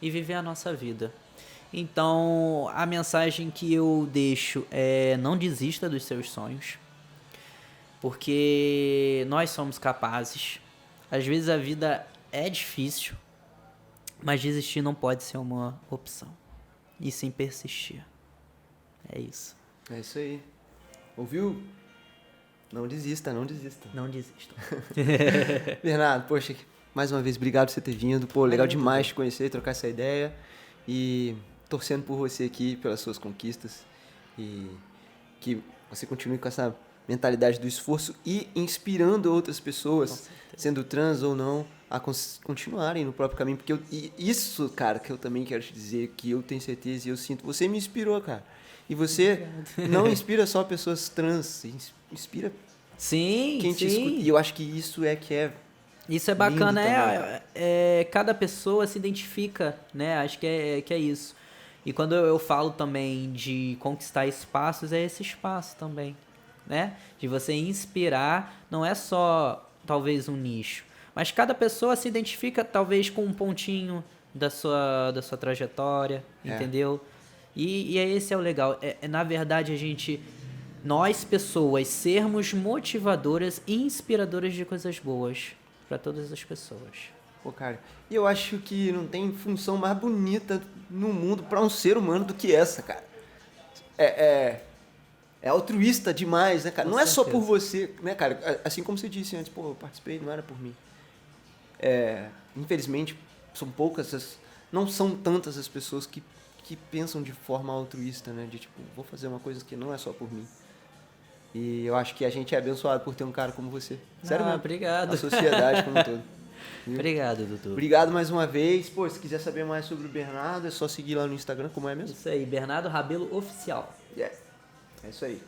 e viver a nossa vida. Então, a mensagem que eu deixo é: não desista dos seus sonhos, porque nós somos capazes. Às vezes a vida é difícil, mas desistir não pode ser uma opção, e sim persistir. É isso. É isso aí. Ouviu? Não desista, não desista. Não desistam. Bernardo, poxa, mais uma vez, obrigado por você ter vindo. Pô, legal demais te conhecer, trocar essa ideia. E torcendo por você aqui, pelas suas conquistas. E que você continue com essa mentalidade do esforço e inspirando outras pessoas, sendo trans ou não, a continuarem no próprio caminho. Porque isso, cara, que eu também quero te dizer, que eu tenho certeza e eu sinto. Você me inspirou, cara. E você não inspira só pessoas trans, inspira quem te escuta. E eu acho que isso isso é bacana, também, cada pessoa se identifica, né? Acho que é isso. E quando eu falo também de conquistar espaços, é esse espaço também, né? De você inspirar, não é só talvez um nicho, mas cada pessoa se identifica talvez com um pontinho da sua trajetória, entendeu? E esse é o legal. Na verdade, nós pessoas, sermos motivadoras e inspiradoras de coisas boas para todas as pessoas. Pô, cara, e eu acho que não tem função mais bonita no mundo para um ser humano do que essa, cara. É altruísta demais, né, cara? Não é só por você, né, cara? Assim como você disse antes, pô, eu participei, não era por mim. Infelizmente, não são tantas as pessoas que pensam de forma altruísta, né? De tipo, vou fazer uma coisa que não é só por mim. E eu acho que a gente é abençoado por ter um cara como você. Sério mesmo. Obrigado. A sociedade como um todo. Viu? Obrigado, doutor. Obrigado mais uma vez. Pô, se quiser saber mais sobre o Bernardo, é só seguir lá no Instagram, como é mesmo? Isso aí, Bernardo Rabelo Oficial. É isso aí.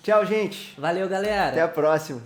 Tchau, gente. Valeu, galera. Até a próxima.